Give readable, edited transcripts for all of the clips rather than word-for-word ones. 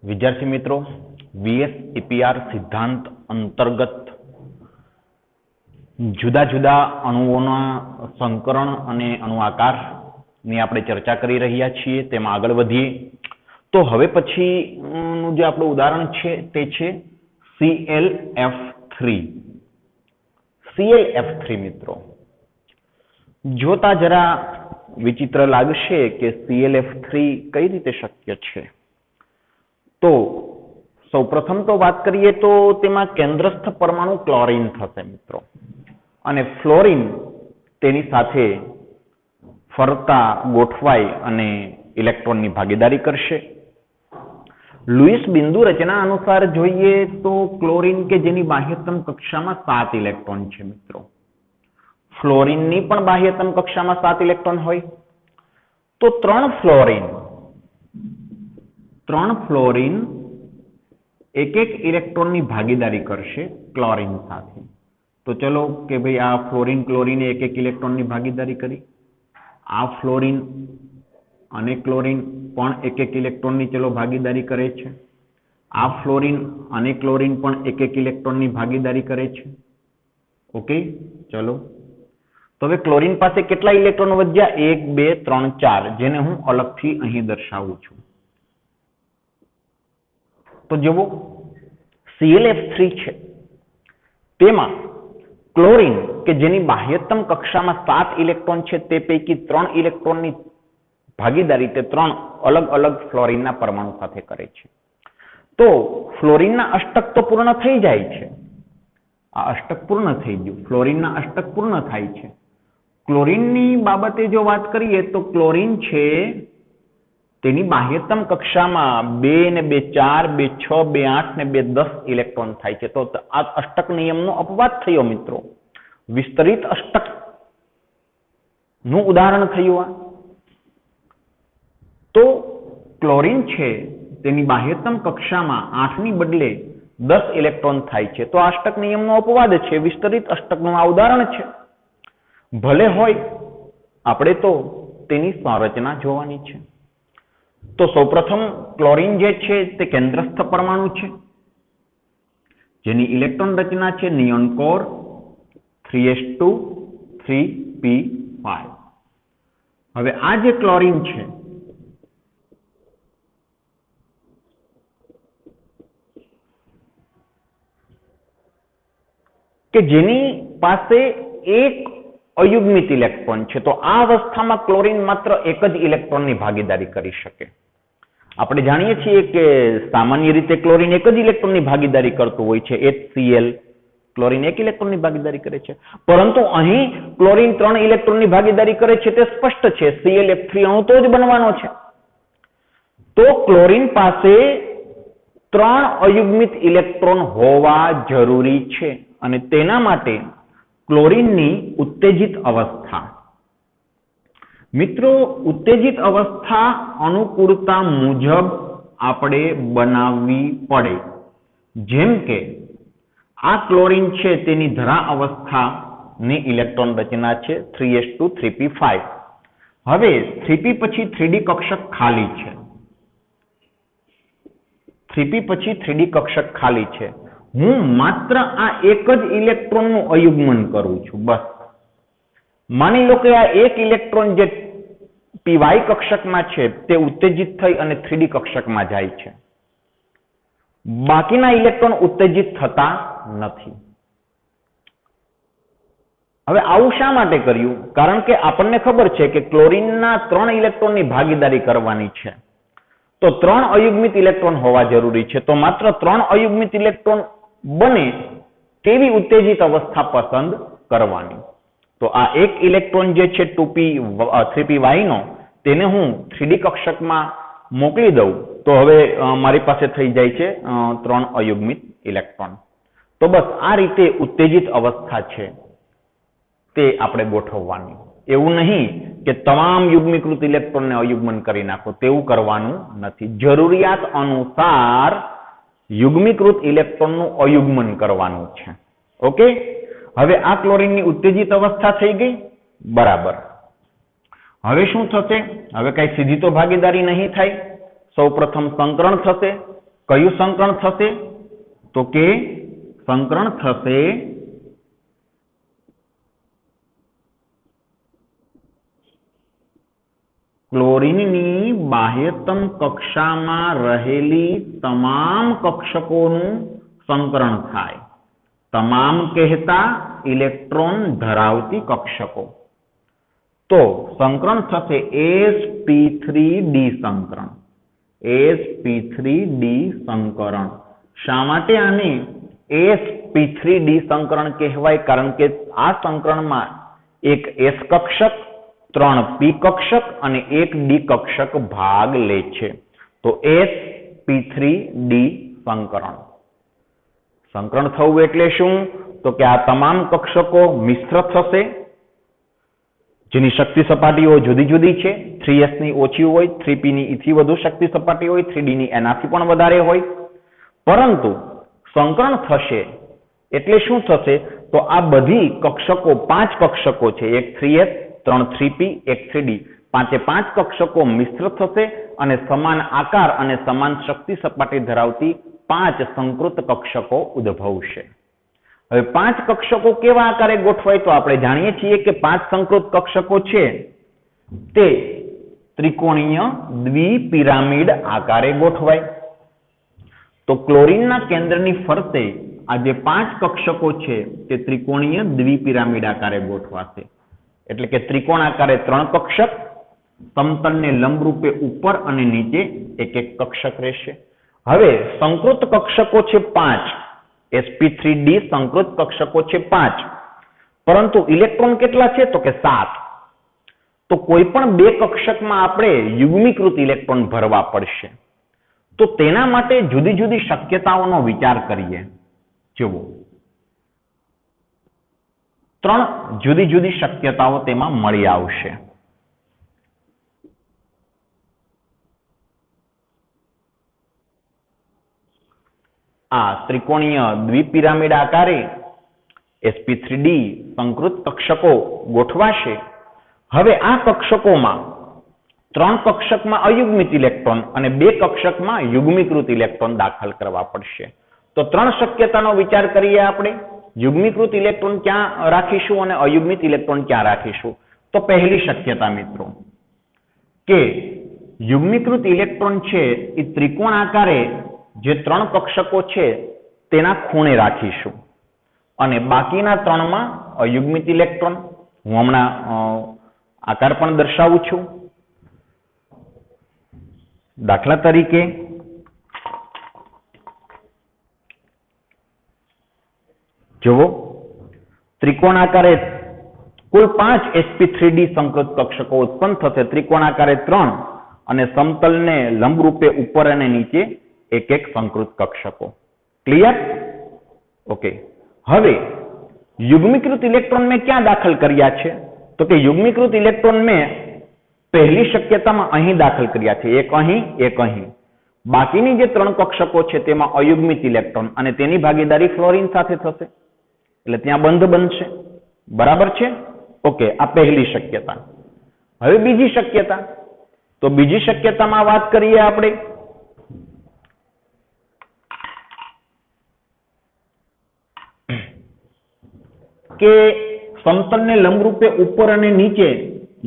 વિદ્યાર્થી મિત્રો, VS EPR સિદ્ધાંત અંતર્ગત જુદા જુદા અણુઓના સંકરણ અને અણુ આકારની આપણે ચર્ચા કરી રહ્યા છીએ. તેમાં આગળ વધીએ તો હવે પછીનું જે આપણું ઉદાહરણ છે તે છે ClF3. ClF3 મિત્રો, જોતા જરા વિચિત્ર લાગશે કે ClF3 કઈ રીતે શક્ય છે. તો સૌપ્રથમ તો વાત કરીએ તો તેમાં કેન્દ્રસ્થ પરમાણુ ક્લોરીન થશે મિત્રો, અને ફ્લોરીન તેની સાથે ફરતા ગોઠવાઈ અને ઇલેક્ટ્રોનની ભાગીદારી કરશે. લુઈસ બિંદુ રચના અનુસાર જોઈએ તો ક્લોરીન કે જેની બાહ્યતમ કક્ષામાં 7 ઇલેક્ટ્રોન છે મિત્રો, ફ્લોરીનની પણ બાહ્યતમ કક્ષામાં 7 ઇલેક્ટ્રોન હોય તો 3 ફ્લોરીન એક ઇલેક્ટ્રોનની ભાગીદારી કરશે ક્લોરીન સાથે. તો ચલો કે ભાઈ આ ફ્લોરીન ક્લોરીને એક ઇલેક્ટ્રોનની ભાગીદારી કરી, આ ફ્લોરીન અને ક્લોરીન પણ એક ઇલેક્ટ્રોનની ચલો ભાગીદારી કરે છે, આ ફ્લોરીન અને ક્લોરીન પણ એક ઇલેક્ટ્રોનની ભાગીદારી કરે છે. ઓકે, ચલો તો હવે ક્લોરીન પાસે કેટલા ઇલેક્ટ્રોન વધ્યા? 1 2 3 4, જેને હું અલગથી અહીં દર્શાવું છું. તો જુઓ, ClF3 છે તેમાં ક્લોરીન કે જેની બાહ્યતમ કક્ષામાં 7 ઇલેક્ટ્રોન છે તે પૈકી 3 ઇલેક્ટ્રોનની ભાગીદારી તે 3 અલગ અલગ ફ્લોરીનના પરમાણુ સાથે કરે છે. તો ફ્લોરીનના અષ્ટક તો પૂર્ણ થઈ જાય છે, આ અષ્ટક પૂર્ણ થઈ ગયું, ફ્લોરીનના અષ્ટક પૂર્ણ થાય છે. ક્લોરીનની બાબતે જો વાત કરીએ તો ક્લોરીન છે તેની બાહ્યતમ કક્ષામાં 2 ને 2 4, 2 6, 2 8 ને 2 10 ઇલેક્ટ્રોન થાય છે. તો આ અષ્ટક નિયમનો અપવાદ થયો મિત્રો, વિસ્તરિત અષ્ટક નું ઉદાહરણ થયું આ. તો ક્લોરીન છે તેની બાહ્યતમ કક્ષામાં 8 ની બદલે 10 ઇલેક્ટ્રોન થાય છે. તો આ અષ્ટક નિયમનો અપવાદ છે, વિસ્તરિત અષ્ટકનું આ ઉદાહરણ છે. ભલે હોય, આપણે તો તેની સંરચના જોવાની છે. તો સૌપ્રથમ ક્લોરીન જે છે તે કેન્દ્રસ્થ પરમાણુ છે જેની ઇલેક્ટ્રોન રચના છે નિયોન કોર 3s2 3p5. હવે આ જે ક્લોરીન છે કે જેની પાસે એક અયુગ્મિત ઇલેક્ટ્રોન છે, તો આ અવસ્થામાં ક્લોરીન માત્ર એક જ ઇલેક્ટ્રોનની ભાગીદારી કરી શકે. આપણે જાણીએ છીએ કે સામાન્ય રીતે ક્લોરીન એક જ ઇલેક્ટ્રોનની ભાગીદારી કરતું હોય છે. HCl ક્લોરીન એક ઇલેક્ટ્રોનની ભાગીદારી કરે છે, પરંતુ અહીં ક્લોરીન 3 ઇલેક્ટ્રોનની ભાગીદારી કરે છે તે સ્પષ્ટ છે. ClF3 અણુ તો જ બનવાનો છે. તો ક્લોરીન પાસે 3 અયુગ્મિત ઇલેક્ટ્રોન હોવા જરૂરી છે, અને તેના માટે ક્લોરીનની ઉત્તેજિત અવસ્થા, મિત્રો ઉત્તેજિત અવસ્થા અનુકૂળતા મુજબ આપણે બનાવવી પડે. જેમ કે આ ક્લોરીન છે તેની ધરા અવસ્થાની ઇલેક્ટ્રોન રચના છે 3s2 3p5. હવે 3p પછી 3d કક્ષક ખાલી છે, 3p પછી 3d કક્ષક ખાલી છે. હું માત્ર આ એક જ ઇલેક્ટ્રોનનું અયુગ્મન કરું છું, બસ. માની લો કે આ એક ઇલેક્ટ્રોન જે py કક્ષકમાં છે તે ઉત્તેજિત થઈ અને 3d કક્ષકમાં જાય છે, બાકીના ઇલેક્ટ્રોન ઉત્તેજિત થતા નથી. હવે આવું શા માટે કર્યું? કારણ કે આપણને ખબર છે કે ક્લોરીનના 3 ઇલેક્ટ્રોનની ભાગીદારી કરવાની છે, તો 3 અયુગ્મિત ઇલેક્ટ્રોન હોવા જરૂરી છે. તો માત્ર 3 અયુગ્મિત ઇલેક્ટ્રોન બને તેવી ઉત્તેજિત અવસ્થા પસંદ કરવાની. તો આ એક ઇલેક્ટ્રોન જે છે 3py નો, તેને હું 3d કક્ષકમાં મોકલી દઉં તો હવે મારી પાસે થઈ જાય છે 3 અયુગ્મિત ઇલેક્ટ્રોન. તો બસ આ રીતે ઉત્તેજિત અવસ્થા છે તે આપણે ગોઠવવાની. એવું નહીં કે તમામ યુગ્મીકૃત ઇલેક્ટ્રોનને અયુગ્મન કરી નાખો, તેવું કરવાનું નથી. જરૂરિયાત અનુસાર યુગ્મીકૃત ઇલેક્ટ્રોનનું અયુગ્મન કરવાનું છે. ઓકે, હવે આ ક્લોરીનની ઉત્તેજિત અવસ્થા થઈ ગઈ, બરાબર. હવે શું થશે? હવે કઈ સીધી તો ભાગીદારી નહીં થાય, સૌપ્રથમ સંકરણ થશે, કયું સંકરણ થશે? તો કે સંકરણ થશે ક્લોરીનની બાહ્યતમ કક્ષામાં રહેલી તમામ કક્ષકોનું સંકરણ થાય. તમામ કહેતા ઇલેક્ટ્રોન ધરાવતી કક્ષકો. તો સંકરણ થશે sp3d સંકરણ. sp3d સંકરણ. શા માટે આને sp3d સંકરણ કહેવાય? કારણ કે આ સંકરણમાં એક s કક્ષક, 3 p કક્ષક અને 1 d કક્ષક ભાગ લે છે. તો sp3d સંકરણ. સંકરણ થવું એટલે શું? તો કે આ તમામ કક્ષકો મિશ્ર થશે, જેની શક્તિ સપાટીઓ જુદી જુદી છે. 3s ની ઓછી હોય, 3p ની થી વધુ શક્તિ સપાટી હોય, 3d ની એનાથી પણ વધારે હોય. પરંતુ સંકરણ થશે એટલે શું થશે? તો આ બધી કક્ષકો, 5 કક્ષકો છે, એક 3s, 3 3p, એક 3d, 5 કક્ષકો મિશ્ર થશે અને સમાન આકાર અને સમાન શક્તિ સપાટી ધરાવતી 5 સંકૃત કક્ષકો ઉદ્ભવશે. હવે 5 કક્ષકો કેવા આકારે ગોઠવાય? તો આપણે જાણીએ છીએ કે 5 સંકૃત કક્ષકો છે તે ત્રિકોણીય દ્વિપિરામિડ આકારે ગોઠવાય. તો ક્લોરીનના કેન્દ્રની ફરતે આ જે 5 કક્ષકો છે તે ત્રિકોણીય દ્વિપિરામિડ આકારે ગોઠવાશે. એટલે કે ત્રિકોણ આકારે 3 કક્ષક, સમતલને લંબરૂપે ઉપર અને નીચે એક એક કક્ષક રહેશે. હવે સંકૃત કક્ષકો છે 5, sp3d સંકૃત કક્ષકો છે 5, પરંતુ ઇલેક્ટ્રોન કેટલા છે? તો કે 7. તો કોઈ પણ 2 કક્ષકમાં આપણે યુગ્મીકૃત ઇલેક્ટ્રોન ભરવા પડશે. તો તેના માટે જુદી જુદી શક્યતાઓનો વિચાર કરીએ. જુઓ, 3 જુદી જુદી શક્યતાઓ તેમાં મળી આવશે. આ ત્રિકોણીય દ્વિપિરામિડ આકારે sp3d સંકૃત કક્ષકો ગોઠવાશે. હવે આ કક્ષકોમાં 3 કક્ષકમાં અયુગ્મિત ઇલેક્ટ્રોન અને 2 કક્ષકમાં યુગ્મીકૃત ઇલેક્ટ્રોન દાખલ કરવા પડશે. તો 3 શક્યતાનો વિચાર કરીએ આપણે. યુગ્મીકૃત ઇલેક્ટ્રોન ક્યાં રાખીશું અને અયુગ્મિત ઇલેક્ટ્રોન ક્યાં રાખીશું? તો પહેલી શક્યતા મિત્રો કે યુગ્મીકૃત ઇલેક્ટ્રોન છે એ ત્રિકોણ આકારે જે 3 કક્ષકો છે તેના ખૂણે રાખીશું અને બાકીના 3માં અયુગ્મિત ઇલેક્ટ્રોન. હું હમણાં આકાર પણ દર્શાવું છું. દાખલા તરીકે જુઓ, ત્રિકોણ આકારે કુલ 5 sp3d સંકૃત કક્ષકો ઉત્પન્ન થશે. ત્રિકોણ આકારે 3 અને સમતલને લંબરૂપે ઉપર અને નીચે એક એક સંકૃત કક્ષકો. ક્લિયર? ઓકે. હવે યુગ્મીકૃત ઇલેક્ટ્રોન મેં ક્યાં દાખલ કર્યા છે? તો કે યુગ્મીકૃત ઇલેક્ટ્રોન મેં પહેલી શક્યતામાં અહીં દાખલ કર્યા છે, એક અહીં, એક અહીં. બાકીની જે 3 કક્ષકો છે તેમાં અયુગ્મિત ઇલેક્ટ્રોન અને તેની ભાગીદારી ફ્લોરીન સાથે થશે, એટલે ત્યાં બંધ બનશે. બરાબર છે? ઓકે, આ પહેલી શક્યતા. હવે બીજી શક્યતા. તો બીજી શક્યતામાં વાત કરીએ આપણે કે સમતલને લંબરૂપે ઉપર અને નીચે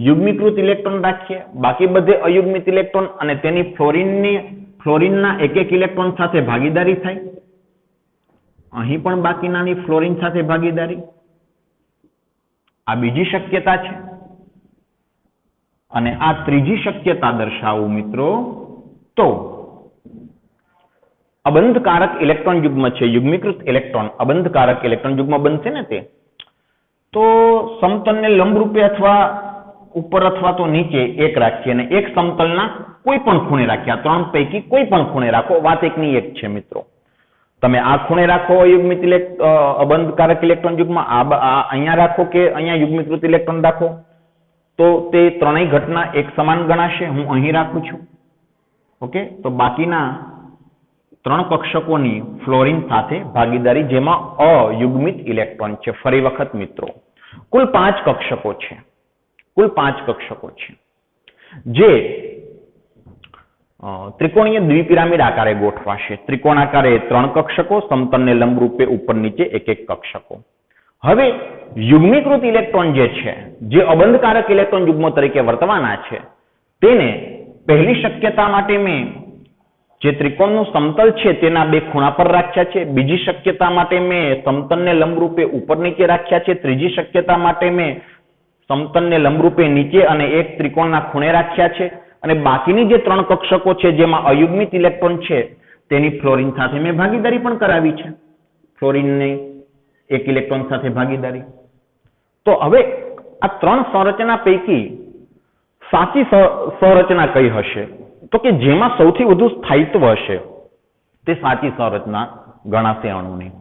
યુગ્મીકૃત ઇલેક્ટ્રોન રાખીએ, બાકી બધે અયુગ્મિત ઇલેક્ટ્રોન અને તેની ફ્લોરીનના એક એક ઇલેક્ટ્રોન સાથે ભાગીદારી થાય. અહીં પણ બાકીનાની ફ્લોરીન સાથે ભાગીદારી. આ બીજી શક્યતા છે. અને આ ત્રીજી શક્યતા દર્શાવું મિત્રો તો અબંધકારક ઇલેક્ટ્રોન યુગ્મ છે. યુગ્મીકૃત ઇલેક્ટ્રોન અબંધકારક ઇલેક્ટ્રોન યુગ્મ બનશે ને તે, તો સમતલને લંબરૂપે અથવા ઉપર અથવા તો નીચે એક રાખીએ અને એક સમતલના કોઈ પણ ખૂણે રાખીએ. આ 3 પૈકી કોઈ પણ ખૂણે રાખો, વાત એકની એક છે મિત્રો. તમે આ ખૂણે રાખો અયુગ્મિત અબંધકારક ઇલેક્ટ્રોન યુગ્મ, અહીંયા રાખો કે અહીંયા યુગ્મીકૃત ઇલેક્ટ્રોન રાખો, તો તે ત્રણેય ઘટના એક સમાન ગણાશે. હું અહીં રાખું છું. ઓકે, તો બાકીના 3 કક્ષકોની ફ્લોરીન સાથે ભાગીદારી, જેમાં અયુગ્મિત ઇલેક્ટ્રોન છે. ફરી વખત મિત્રો, કુલ 5 કક્ષકો છે. કુલ 5 કક્ષકો છે જે ત્રિકોણીય દ્વિપિરામિડ આકારે ગોઠવાશે. ત્રિકોણાકારે 3 કક્ષકો, સમતલને લંબરૂપે ઉપર નીચે એક એક કક્ષકો. હવે યુગ્મીકૃત ઇલેક્ટ્રોન જે છે, જે અબંધકારક ઇલેક્ટ્રોન યુગ્મો તરીકે વર્તવાના છે, તેને પહેલી શક્યતા માટે મેં જે ત્રિકોણનું સમતલ છે તેના 2 ખૂણા પર રાખ્યા છે. બીજી શક્યતા માટે મેં સમતલને લંબરૂપે ઉપર નીચે રાખ્યા છે. ત્રીજી શક્યતા માટે મેં સમતલને લંબરૂપે નીચે અને એક ત્રિકોણના ખૂણે રાખ્યા છે. અને બાકીની જે 3 કક્ષકો છે જેમાં અયુગ્મિત ઇલેક્ટ્રોન છે તેની ફ્લોરિન સાથે મેં ભાગીદારી પણ કરાવી છે. ફ્લોરિનની એક ઇલેક્ટ્રોન સાથે ભાગીદારી. તો હવે આ 3 સંરચના પૈકી સાચી સંરચના કઈ હશે? તો કે જેમાં સૌથી વધુ સ્થાયિત્વ હશે તે સાચી સંરચના ગણાશે અણુની.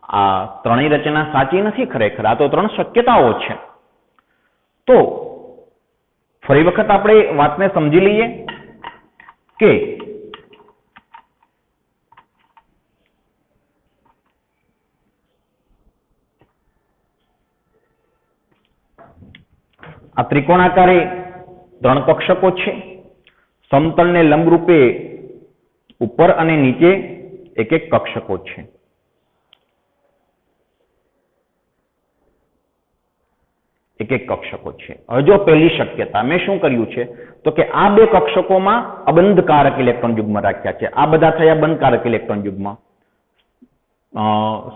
આ ત્રણેય રચના સાચી નથી ખરેખર, આ તો 3 શક્યતાઓ છે. તો ફરી વખત આપણે વાતને સમજી લઈએ કે આ ત્રિકોણાકારે 3 કક્ષકો છે. સમતલને લંબરૂપે ઉપર અને નીચે એક એક કક્ષકો છે. એક એક કક્ષકો છે. હવે જો પહેલી શક્યતા મેં શું કર્યું છે તો કે આ 2 કક્ષકોમાં અબંધકારક ઇલેક્ટ્રોન યુગ્મ રાખ્યા છે. આ બધા થયા બંધકારક ઇલેક્ટ્રોન યુગ્મ.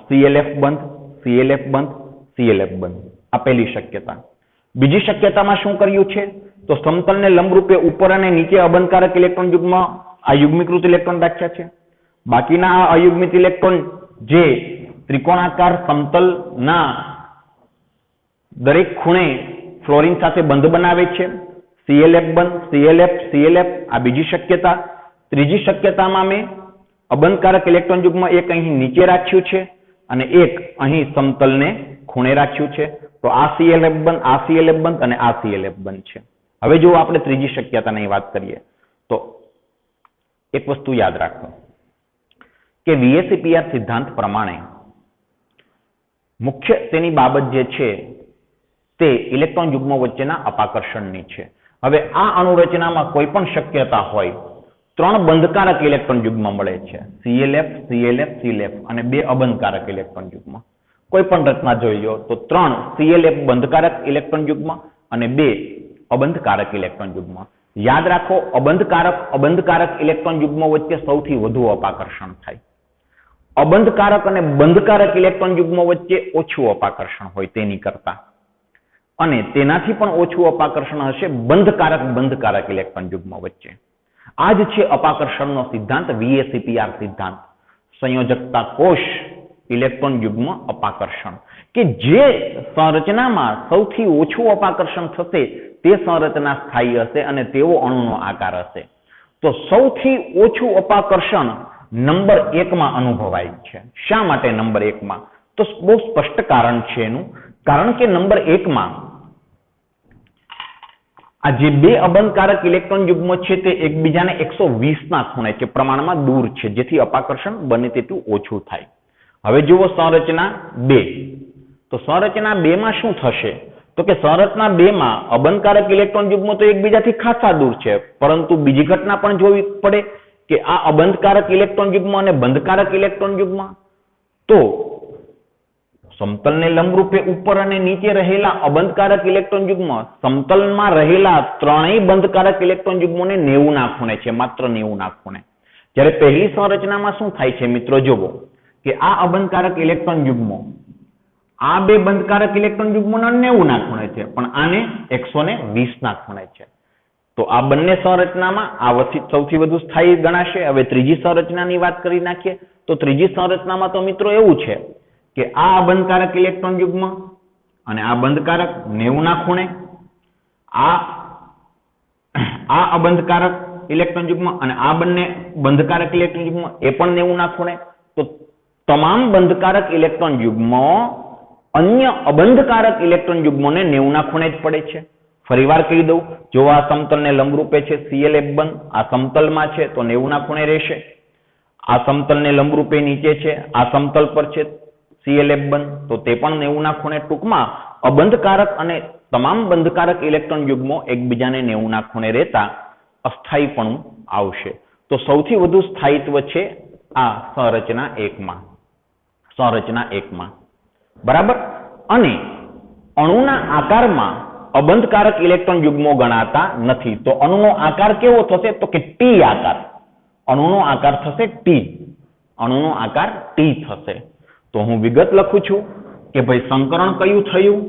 CLF બંધ, CLF બંધ, CLF બંધ. આ પહેલી શક્યતા. બીજી શક્યતામાં શું કર્યું છે તો સમતલને લંબરૂપે ઉપર અને નીચે અબંધકારક ઇલેક્ટ્રોન યુગ્મ આ યુગ્મીકૃત ઇલેક્ટ્રોન રાખ્યા છે. બાકીના આ અયુગ્મિત ઇલેક્ટ્રોન જે ત્રિકોણાકાર સમતલના દરેક ખૂણે ફ્લોરિન સાથે બંધ બનાવે છે. CLF બંધ, CLF, CLF આ બીજી શક્યતા. ત્રીજી શક્યતામાં મેં અબંધકારક ઇલેક્ટ્રોન યુગ્મ એક અહીં નીચે રાખ્યું છે અને એક અહીં સમતલને ખૂણે રાખ્યું છે. તો આ CLF બંધ, આ CLF બંધ અને આ CLF બંધ છે. હવે જો આપણે ત્રીજી શક્યતાની વાત કરીએ તો એક વસ્તુ યાદ રાખો કે VSEPR સિદ્ધાંત પ્રમાણે મુખ્ય તેની બાબત જે છે તે ઇલેક્ટ્રોન યુગ્મો વચ્ચેના અપાકર્ષણની છે. હવે આ અણુરચનામાં કોઈ પણ શક્યતા હોય 3 બંધકારક ઇલેક્ટ્રોન યુગ્મ મળે છે. CLF, CLF, CLF અને 2 અબંધકારક ઇલેક્ટ્રોન યુગ્મ. કોઈ પણ રચના જોઈ લો તો 3 CLF બંધકારક ઇલેક્ટ્રોન યુગ્મ અને 2 અબંધકારક ઇલેક્ટ્રોન યુગ્મ. યાદ રાખો અબંધકારક ઇલેક્ટ્રોન યુગ્મો વચ્ચે સૌથી વધુ અપાકર્ષણ થાય. અબંધકારક અને બંધકારક ઇલેક્ટ્રોન યુગ્મો વચ્ચે ઓછું અપાકર્ષણ હોય તેની કરતા. અને તેનાથી પણ ઓછું અપાકર્ષણ હશે બંધકારક ઇલેક્ટ્રોન યુગ્મો વચ્ચે. આ જ છે અપાકર્ષણનો સિદ્ધાંત, VSEPR સિદ્ધાંત, સંયોજકતા કોષ ઇલેક્ટ્રોન યુગ્મ અપાકર્ષણ. કે જે સંરચનામાં સૌથી ઓછું અપાકર્ષણ થશે તે સંરચના સ્થાયી હશે અને તેવો અણુનો આકાર હશે. તો સૌથી ઓછું અપાકર્ષણ નંબર 1 માં અનુભવાય છે. શા માટે નંબર 1 માં? તો બહુ સ્પષ્ટ કારણ છે એનું. કારણ કે નંબર 1 માં આ જે 2 અબંધકારક ઇલેક્ટ્રોન યુગ્મો છે તે એકબીજાને 120 ના ખૂણે છે, પ્રમાણમાં દૂર છે, જેથી અપાકર્ષણ બને તેટલું ઓછું થાય. હવે જુઓ સંરચના 2. તો સંરચના 2 માં શું થશે તો કે સંરચના 2 માં અબંધકારક ઇલેક્ટ્રોન યુગ્મો તો એકબીજાથી ખાસા દૂર છે, પરંતુ બીજી ઘટના પણ જોવી પડે કે આ અબંધકારક ઇલેક્ટ્રોન યુગ્મ અને બંધકારક ઇલેક્ટ્રોન યુગ્મ તો સમતલને લંબરૂપે ઉપર અને નીચે રહેલા અબંધકારક ઇલેક્ટ્રોન યુગ્મ સમતલમાં રહેલા 3 બંધકારક ઇલેક્ટ્રોન યુગ્મોને 90 ના ખૂણે છે, માત્ર 90 ના ખૂણે. જ્યારે પહેલી સંરચનામાં શું થાય છે મિત્રો જુઓ કે આ અબંધકારક ઇલેક્ટ્રોન યુગ્મો આ 2 બંધકારક ઇલેક્ટ્રોન યુગ્મોના 90 ના ખૂણે છે, પણ આને 120 ના ખૂણે છે. તો આ બંને સંરચનામાં આ સૌથી વધુ સ્થાયી ગણાશે. હવે ત્રીજી સંરચનાની વાત કરી નાખીએ તો ત્રીજી સંરચનામાં તો મિત્રો એવું છે કે આ અબંધકારક ઇલેક્ટ્રોન યુગ્મ અને આ બંધકારક 90 ના ખૂણે, આ અબંધકારક ઇલેક્ટ્રોન યુગ્મ અને આ બંને બંધકારક ઇલેક્ટ્રોન યુગ્મ એ પણ 90 ના ખૂણે. તો તમામ બંધકારક ઇલેક્ટ્રોન યુગ્મો અન્ય અબંધકારક ઇલેક્ટ્રોન યુગ્મોને 90 ના ખૂણે જ પડે છે. ફરીવાર કહી દઉં, જો આ સમતલને લંબરૂપે છે CLF બંધ, આ સમતલમાં છે તો 90 ના ખૂણે રહેશે. આ સમતલને લંબરૂપે નીચે છે, આ સમતલ પર છે CLF બંધ, તો તે પણ 90 ના ખૂણે. ટૂંકમાં અબંધકારક અને તમામ બંધકારક ઇલેક્ટ્રોન યુગ્મો એકબીજાને 90 ના ખૂણે રહેતા અસ્થાયીપણું આવશે. તો સૌથી વધુ સ્થાયિત્વ છે આ સંરચના 1 માં. બરાબર. અને અણુના આકારમાં અબંધકારક ઇલેક્ટ્રોન યુગ્મો ગણાતા નથી. તો અણુનો આકાર કેવો થશે? તો કે ટી આકાર. અણુનો આકાર થશે ટી. અણુનો આકાર ટી થશે. તો હું વિગત લખું છું કે ભાઈ સંકરણ કયું થયું?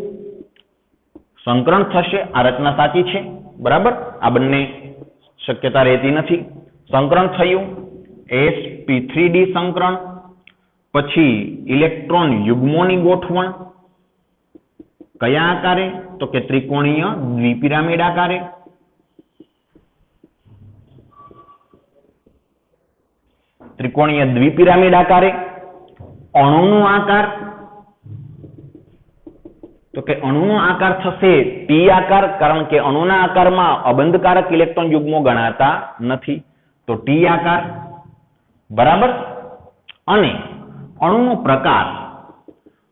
સંકરણ થશે. આ રચના સાચી છે. બરાબર. આ બંને શક્યતા રહેતી નથી. સંકરણ થયું sp3d સંકરણ. પછી ઇલેક્ટ્રોન યુગ્મોની ગોઠવણ કયા આકારે? તો કે ત્રિકોણીય દ્વિપિરામિડ આકારે. ત્રિકોણીય દ્વિપિરામિડ આકારે. અણુનો આકાર, તો કે અણુનો આકાર થશે ટી આકાર, કારણ કે અણુના આકારમાં અબંધકારક ઇલેક્ટ્રોન યુગ્મો ગણાતા નથી. તો ટી આકાર. બરાબર. અને અણુનો પ્રકાર,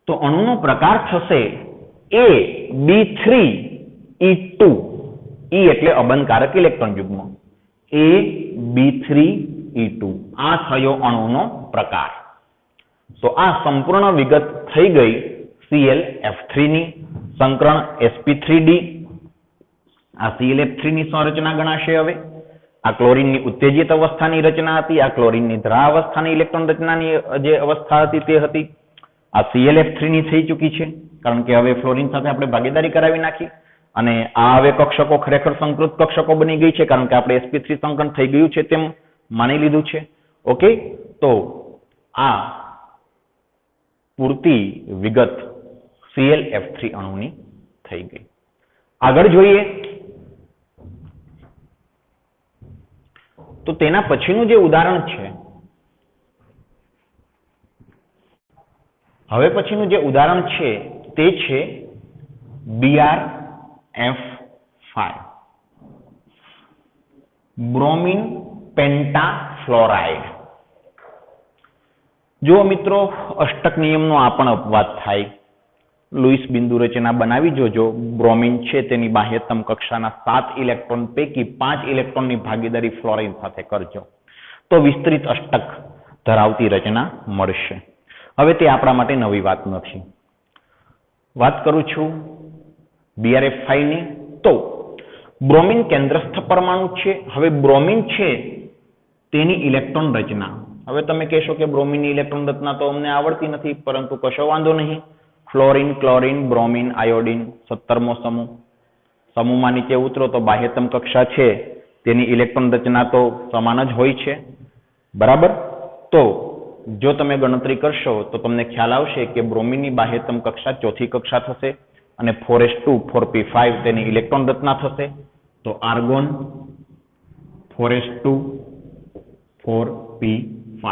તો અણુનો પ્રકાર થશે AB3E2. E એટલે અબંધકારક ઇલેક્ટ્રોન યુગ્મ. AB3E2 આ થયો અણુનો પ્રકાર. તો આ સંપૂર્ણ વિગત થઈ ગઈ ClF3 ની. સંકરણ sp3d. આ ClF3 ની સંરચના ગણાશે. હવે આ ક્લોરીનની ઉત્તેજિત અવસ્થાની રચના હતી. આ ક્લોરીનની દ્રા અવસ્થાની ઇલેક્ટ્રોન રચનાની જે અવસ્થા હતી તે હતી. આ ClF3 ની થઈ ચૂકી છે, કારણ કે હવે ફ્લોરીન સાથે આપણે ભાગીદારી કરાવી નાખી. અને આ હવે કક્ષકો ખરેખર સંકૃત કક્ષકો બની ગઈ છે, કારણ કે આપણે sp3 સંકરણ થઈ ગયું છે તેમ માની લીધું છે. ઓકે. તો આ પૂરતી વિગત ClF3 અણુની થઈ ગઈ. આગળ જોઈએ તો તેના પછીનું જે ઉદાહરણ છે, હવે પછીનું જે ઉદાહરણ છે તે છે BrF5, બ્રોમિન પેન્ટાફ્લોરાઇડ. જો મિત્રો અષ્ટક નિયમનો આ પણ અપવાદ થાય. લુઈસ બિંદુ રચના બનાવી જોજો. બ્રોમિન છે તેની બાહ્યતમ કક્ષાના 7 ઇલેક્ટ્રોન પૈકી 5 ઇલેક્ટ્રોનની ભાગીદારી ફ્લોરિન સાથે કરજો તો વિસ્તૃત અષ્ટક ધરાવતી રચના મળશે. હવે તે આપણા માટે નવી વાત નથી. વાત કરું છું BrF5 ની. તો બ્રોમિન કેન્દ્રસ્થ પરમાણુ છે. હવે બ્રોમિન છે તેની ઇલેક્ટ્રોન રચના. હવે તમે કહેશો કે બ્રોમિનની ઇલેક્ટ્રોન રચના તો અમને આવડતી નથી, પરંતુ કશો વાંધો નહીં. ફ્લોરિન, ક્લોરિન, બ્રોમિન, આયોડિન 17મો સમૂહ. સમૂહમાં નીચે ઉતરો તો બાહ્યતમ કક્ષા છે તેની ઇલેક્ટ્રોન રચના તો સમાન જ હોય છે. બરાબર. તો જો તમે ગણતરી કરશો તો તમને ખ્યાલ આવશે કે બ્રોમિનની બાહ્યતમ કક્ષા ચોથી કક્ષા થશે અને 4s2 4p5 તેની ઇલેક્ટ્રોન રચના થશે. તો આર્ગોન 4s2 4p5.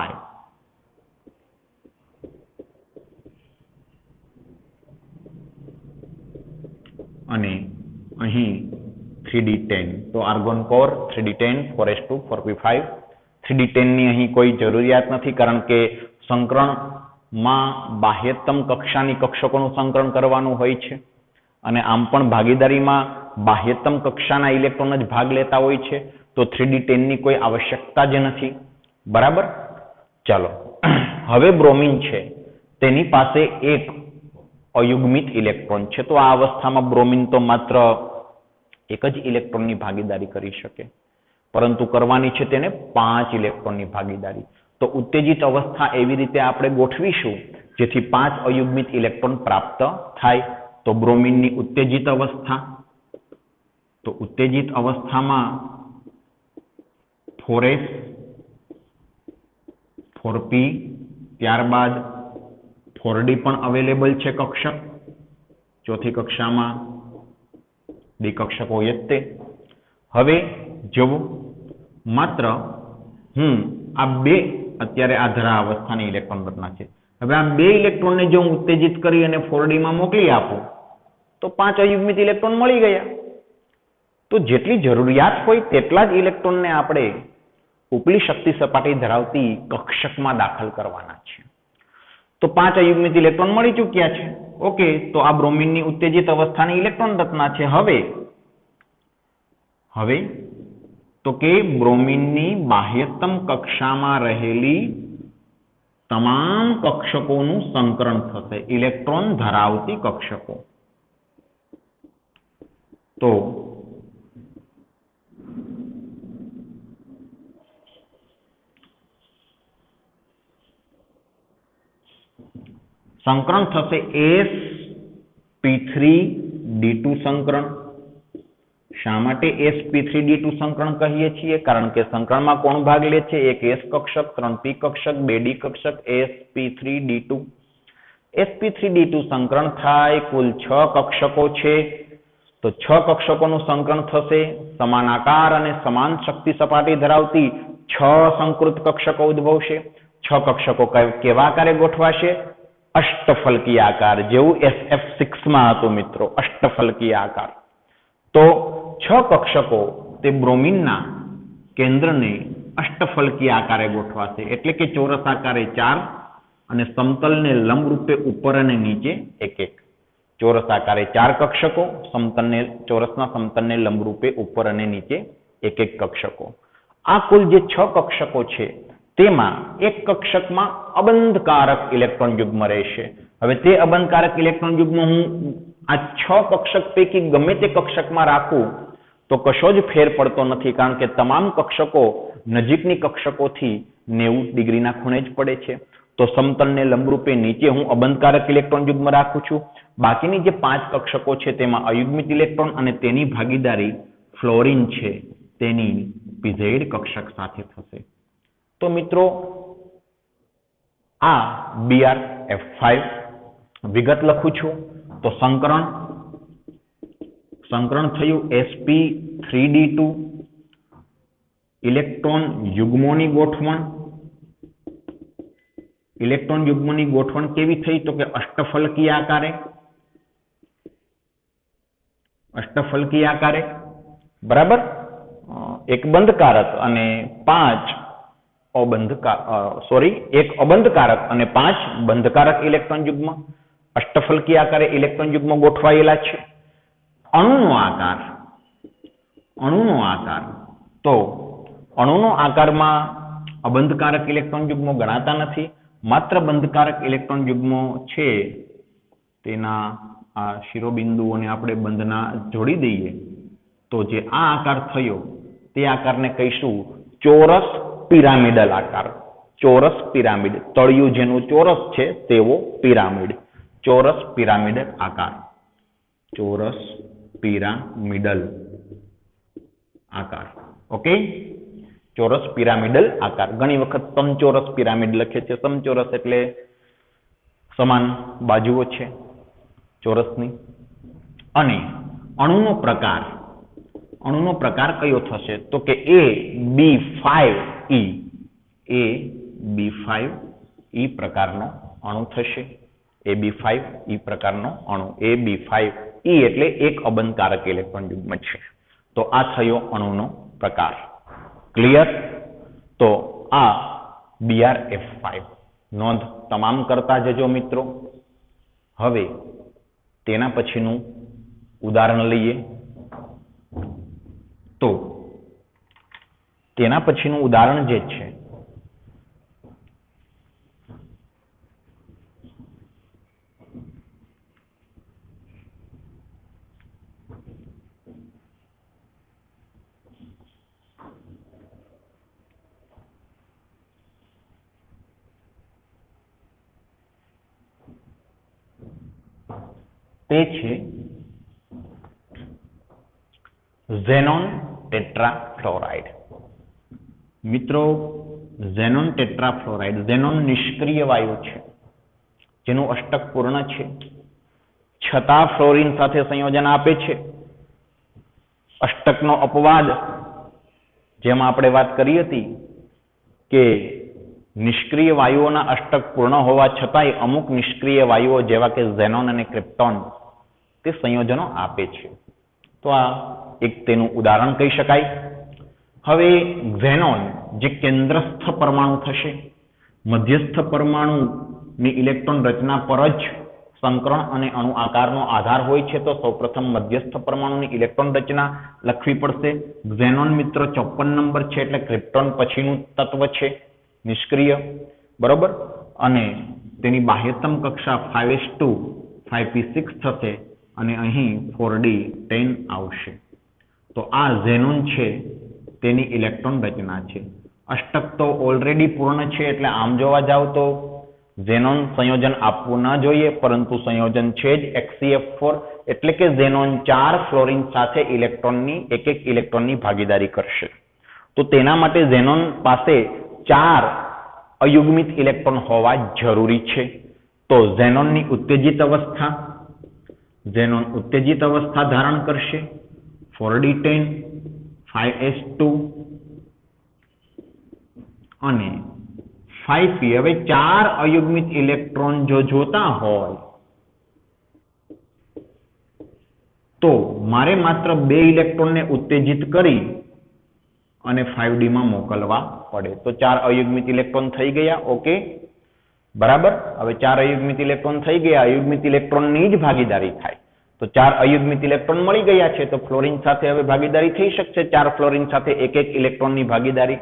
અને અહીં 3d10. તો argon core 3d10 4s2 4p5. 3d10 ની અહીં કોઈ જરૂરિયાત નથી, કારણ કે સંકરણમાં બાહ્યતમ કક્ષાની કક્ષકોનું સંકરણ કરવાનું હોય છે અને આમ પણ ભાગીદારીમાં બાહ્યતમ કક્ષાના ઇલેક્ટ્રોન જ ભાગ લેતા હોય છે. તો 3d10 ની કોઈ આવશ્યકતા જ નથી. બરાબર. ચાલો હવે બ્રોમિન છે તેની પાસે એક અયુગ્મિત ઇલેક્ટ્રોન છે. તો આ અવસ્થામાં બ્રોમિન તો માત્ર એક જ ઇલેક્ટ્રોનની ભાગીદારી કરી શકે, પરંતુ કરવાની છે તેને 5 ઇલેક્ટ્રોનની ભાગીદારી. તો ઉત્તેજિત અવસ્થા એવી રીતે આપણે ગોઠવીશું જેથી 5 અયુગ્મિત ઇલેક્ટ્રોન પ્રાપ્ત થાય. તો બ્રોમિનની ઉત્તેજિત અવસ્થા, તો ઉત્તેજિત અવસ્થામાં 4s 4p ત્યારબાદ 4d પણ અવેલેબલ છે કક્ષક. ચોથી કક્ષામાં ડી કક્ષક હોય જ તે. હવે જુઓ, માત્ર હું આ બે અત્યારે આ ધરા અવસ્થાની ઇલેક્ટ્રોન રચના છે. હવે આ બે ઇલેક્ટ્રોનને જો હું ઉત્તેજિત કરી અને 4d માં મોકલી આપું તો 5 અયુગ્મિત ઇલેક્ટ્રોન મળી ગયા. તો જેટલી જરૂરિયાત હોય તેટલા જ ઇલેક્ટ્રોનને આપણે ઉપલી શક્તિ સપાટી ધરાવતી કક્ષકમાં દાખલ કરવાના છે. તો 5 અયુગ્મિત ઇલેક્ટ્રોન મળી ચૂક્યા છે. ઓકે. તો આ બ્રોમિનની ઉત્તેજિત અવસ્થાની ઇલેક્ટ્રોન રચના છે. હવે તો કે બ્રોમિનની બાહ્યતમ કક્ષામાં રહેલી તમામ કક્ષકોનું સંકરણ થશે, ઇલેક્ટ્રોન ધરાવતી કક્ષકો. તો સંકરણ થશે sp3d2 સંકરણ. શા માટે sp3d2 સંકરણ કહીએ છીએ? કારણ કે સંકરણમાં કોણ ભાગ લે છે? એક s કક્ષક, 3p કક્ષક, 2d કક્ષક, sp3d2. sp3d2 સંકરણ થાય, કુલ 6 કક્ષકો છે. તો 6 કક્ષકોનું સંકરણ થશે. સમાન આકાર અને સમાન શક્તિ સપાટી ધરાવતી 6 સંકૃત કક્ષકો ઉદ્ભવશે. 6 કક્ષકો કેવા આકારે ગોઠવાશે? અષ્ટફલકીય આકાર, જેવું SF6 માં હતું મિત્રો, અષ્ટફલકીય આકાર. તો 6 કક્ષકો તે બ્રોમિનના કેન્દ્રને અષ્ટફલકીય આકારે ગોઠવાશે, એટલે કે ચોરસ આકારે 4 અને સમતલને લંબરૂપે ઉપર અને નીચે એક એક. ચોરસ આકારે 4 કક્ષકો, ચોરસના સમતલને લંબરૂપે ઉપર અને નીચે એક એક કક્ષકો. આ કુલ જે 6 કક્ષકો છે તેમાં એક કક્ષકમાં અબંધકારક ઇલેક્ટ્રોન યુગ્મ રહેશે. હવે તે અબંધકારક ઇલેક્ટ્રોન યુગ્મ હું આ 6 કક્ષક પૈકી ગમે તે કક્ષકમાં રાખું તો કશો જ ફેર પડતો નથી, કારણ કે તમામ કક્ષકો નજીકની કક્ષકોથી 90 ડિગ્રીના ખૂણે જ પડે છે. તો સમતલને લંબરૂપે નીચે હું અબંધકારક ઇલેક્ટ્રોન યુગ્મ રાખું છું. બાકીની જે 5 કક્ષકો છે તેમાં અયુગ્મિત ઇલેક્ટ્રોન અને તેની ભાગીદારી ફ્લોરિન છે તેની pz કક્ષક સાથે થશે. તો મિત્રો આ BrF5 વિગત લખું છું. તો સંકરણ થયું sp3d2. ઇલેક્ટ્રોન યુગ્મોની ગોઠવણ કેવી થઈ? તો કે અષ્ટફલકીય આકારે, બરાબર. એક બંધકારક અને 5 એક અબંધકારક અને 5 બંધકારક ઇલેક્ટ્રોન યુગ્મ અષ્ટફલકીય આકારે ઇલેક્ટ્રોન યુગ્મ ગોઠવાયેલા છે. અણુનો આકાર, તો અણુનો આકારમાં અબંધકારક ઇલેક્ટ્રોન યુગ્મો ગણાતા નથી. માત્ર બંધકારક ઇલેક્ટ્રોન યુગ્મો છે તેના આ શિરોબિંદુઓને આપણે બંધના જોડી દઈએ તો જે આ આકાર થયો તે આકારને કહીશું ચોરસ પિરામિડલ આકાર. ચોરસ પિરામિડ, તળિયું જેનું ચોરસ છે તેવો પિરામિડ, ચોરસ પિરામિડલ આકાર. ચોરસ પિરામિડલ આકાર. ઓકે, ચોરસ પિરામિડલ આકાર. ઘણી વખત સમચોરસ પિરામિડ લખે છે. સમચોરસ એટલે સમાન બાજુઓ છે ચોરસની. અને અણુનો પ્રકાર કયો થશે? તો કે AB5E પ્રકારનો અણુ થશે. AB5E પ્રકારનો અણુ. AB5E એટલે એક અબંધકારક ઇલેક્ટ્રોન યુગ્મ છે. તો આ થયો અણુનો પ્રકાર. ક્લિયર? તો આ BrF5 નોંધ તમામ કરતા જજો મિત્રો. હવે તેના પછીનું ઉદાહરણ લઈએ. તો તેના પછીનું ઉદાહરણ જે છે તે છે ઝેનોન ટેટ્રાફ્લોરાઇડ. મિત્રો, ઝેનોન ટેટ્રાફ્લોરાઇડ, ઝેનોન નિષ્ક્રિય વાયુ છે જેનું અષ્ટક પૂર્ણ છે, છતાં ફ્લોરિન સાથે સંયોજન આપે છે. અષ્ટકનો અપવાદ, જેમાં આપણે વાત કરી હતી કે નિષ્ક્રિય વાયુઓના અષ્ટક પૂર્ણ હોવા છતાંય અમુક નિષ્ક્રિય વાયુઓ જેવા કે ઝેનોન અને ક્રિપ્ટોન તે સંયોજનો આપે છે. તો આ એક તેનું ઉદાહરણ કહી શકાય. હવે ઝેનોન જે કેન્દ્રસ્થ પરમાણુ થશે, મધ્યસ્થ પરમાણુની ઇલેક્ટ્રોન રચના પર જ સંકરણ અને અણુ આકારનો આધાર હોય છે તો સૌપ્રથમ મધ્યસ્થ પરમાણુની ઇલેક્ટ્રોન રચના લખવી પડશે. ઝેનોન મિત્રો 54 નંબર છે એટલે ક્રિપ્ટોન પછીનું તત્વ છે, નિષ્ક્રિય, બરોબર. અને તેની બાહ્યતમ કક્ષા 5s2 5p6 થશે અને અહીં 4d10 આવશે. તો આ ઝેનોન છે તેની ઇલેક્ટ્રોન રચના છે. અષ્ટક તો ઓલરેડી પૂર્ણ છે એટલે આમ જોવા જાવ તો ઝેનોન સંયોજન આપવું ન જોઈએ, પરંતુ સંયોજન છે જ HCF4 એટલે કે ઝેનોન 4 ફ્લોરિન સાથે ઇલેક્ટ્રોનની એક ઇલેક્ટ્રોનની ભાગીદારી કરશે. તો તેના માટે ઝેનોન પાસે 4 અયુગ્મિત ઇલેક્ટ્રોન હોવા જરૂરી છે. તો ઝેનોનની ઉત્તેજિત અવસ્થા ધારણ કરશે 4d10 5s2 અને 5p. હવે 4 અયુગ્મિત ઇલેક્ટ્રોન જો જોતા હોય તો મારે માત્ર 2 ઇલેક્ટ્રોનને ઉત્તેજિત કરી અને 5d માં મોકલવા પડે. તો 4 અયુગ્મિત ઇલેક્ટ્રોન થઈ ગયા. ઓકે, બરાબર. હવે 4 અયુગ્મિત ઇલેક્ટ્રોન થઈ ગયા, અયુગ્મિત ઇલેક્ટ્રોનની જ ભાગીદારી થાય. તો 4 અયુગ્મિત ઇલેક્ટ્રોન મળી ગયા છે તો ફ્લોરિન સાથે હવે ભાગીદારી થઈ શકશે. 4 ફ્લોરિન સાથે એક ઇલેક્ટ્રોનની ભાગીદારી.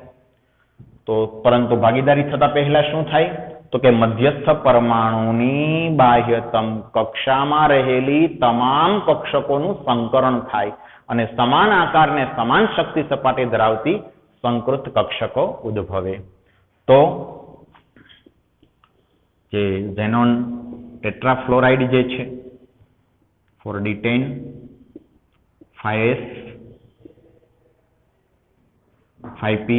તો પરંતુ ભાગીદારી થતા પહેલા શું થાય તો કે મધ્યસ્થ પરમાણુની બાહ્યતમ કક્ષામાં રહેલી તમામ કક્ષકોનું સંકરણ થાય અને સમાન આકાર ને સમાન શક્તિ સપાટી ધરાવતી સંકૃત કક્ષકો ઉદ્ભવે. તો જે ઝેનોન ટેટ્રાફ્લોરાઇડ જે છે 4d10 5s 5p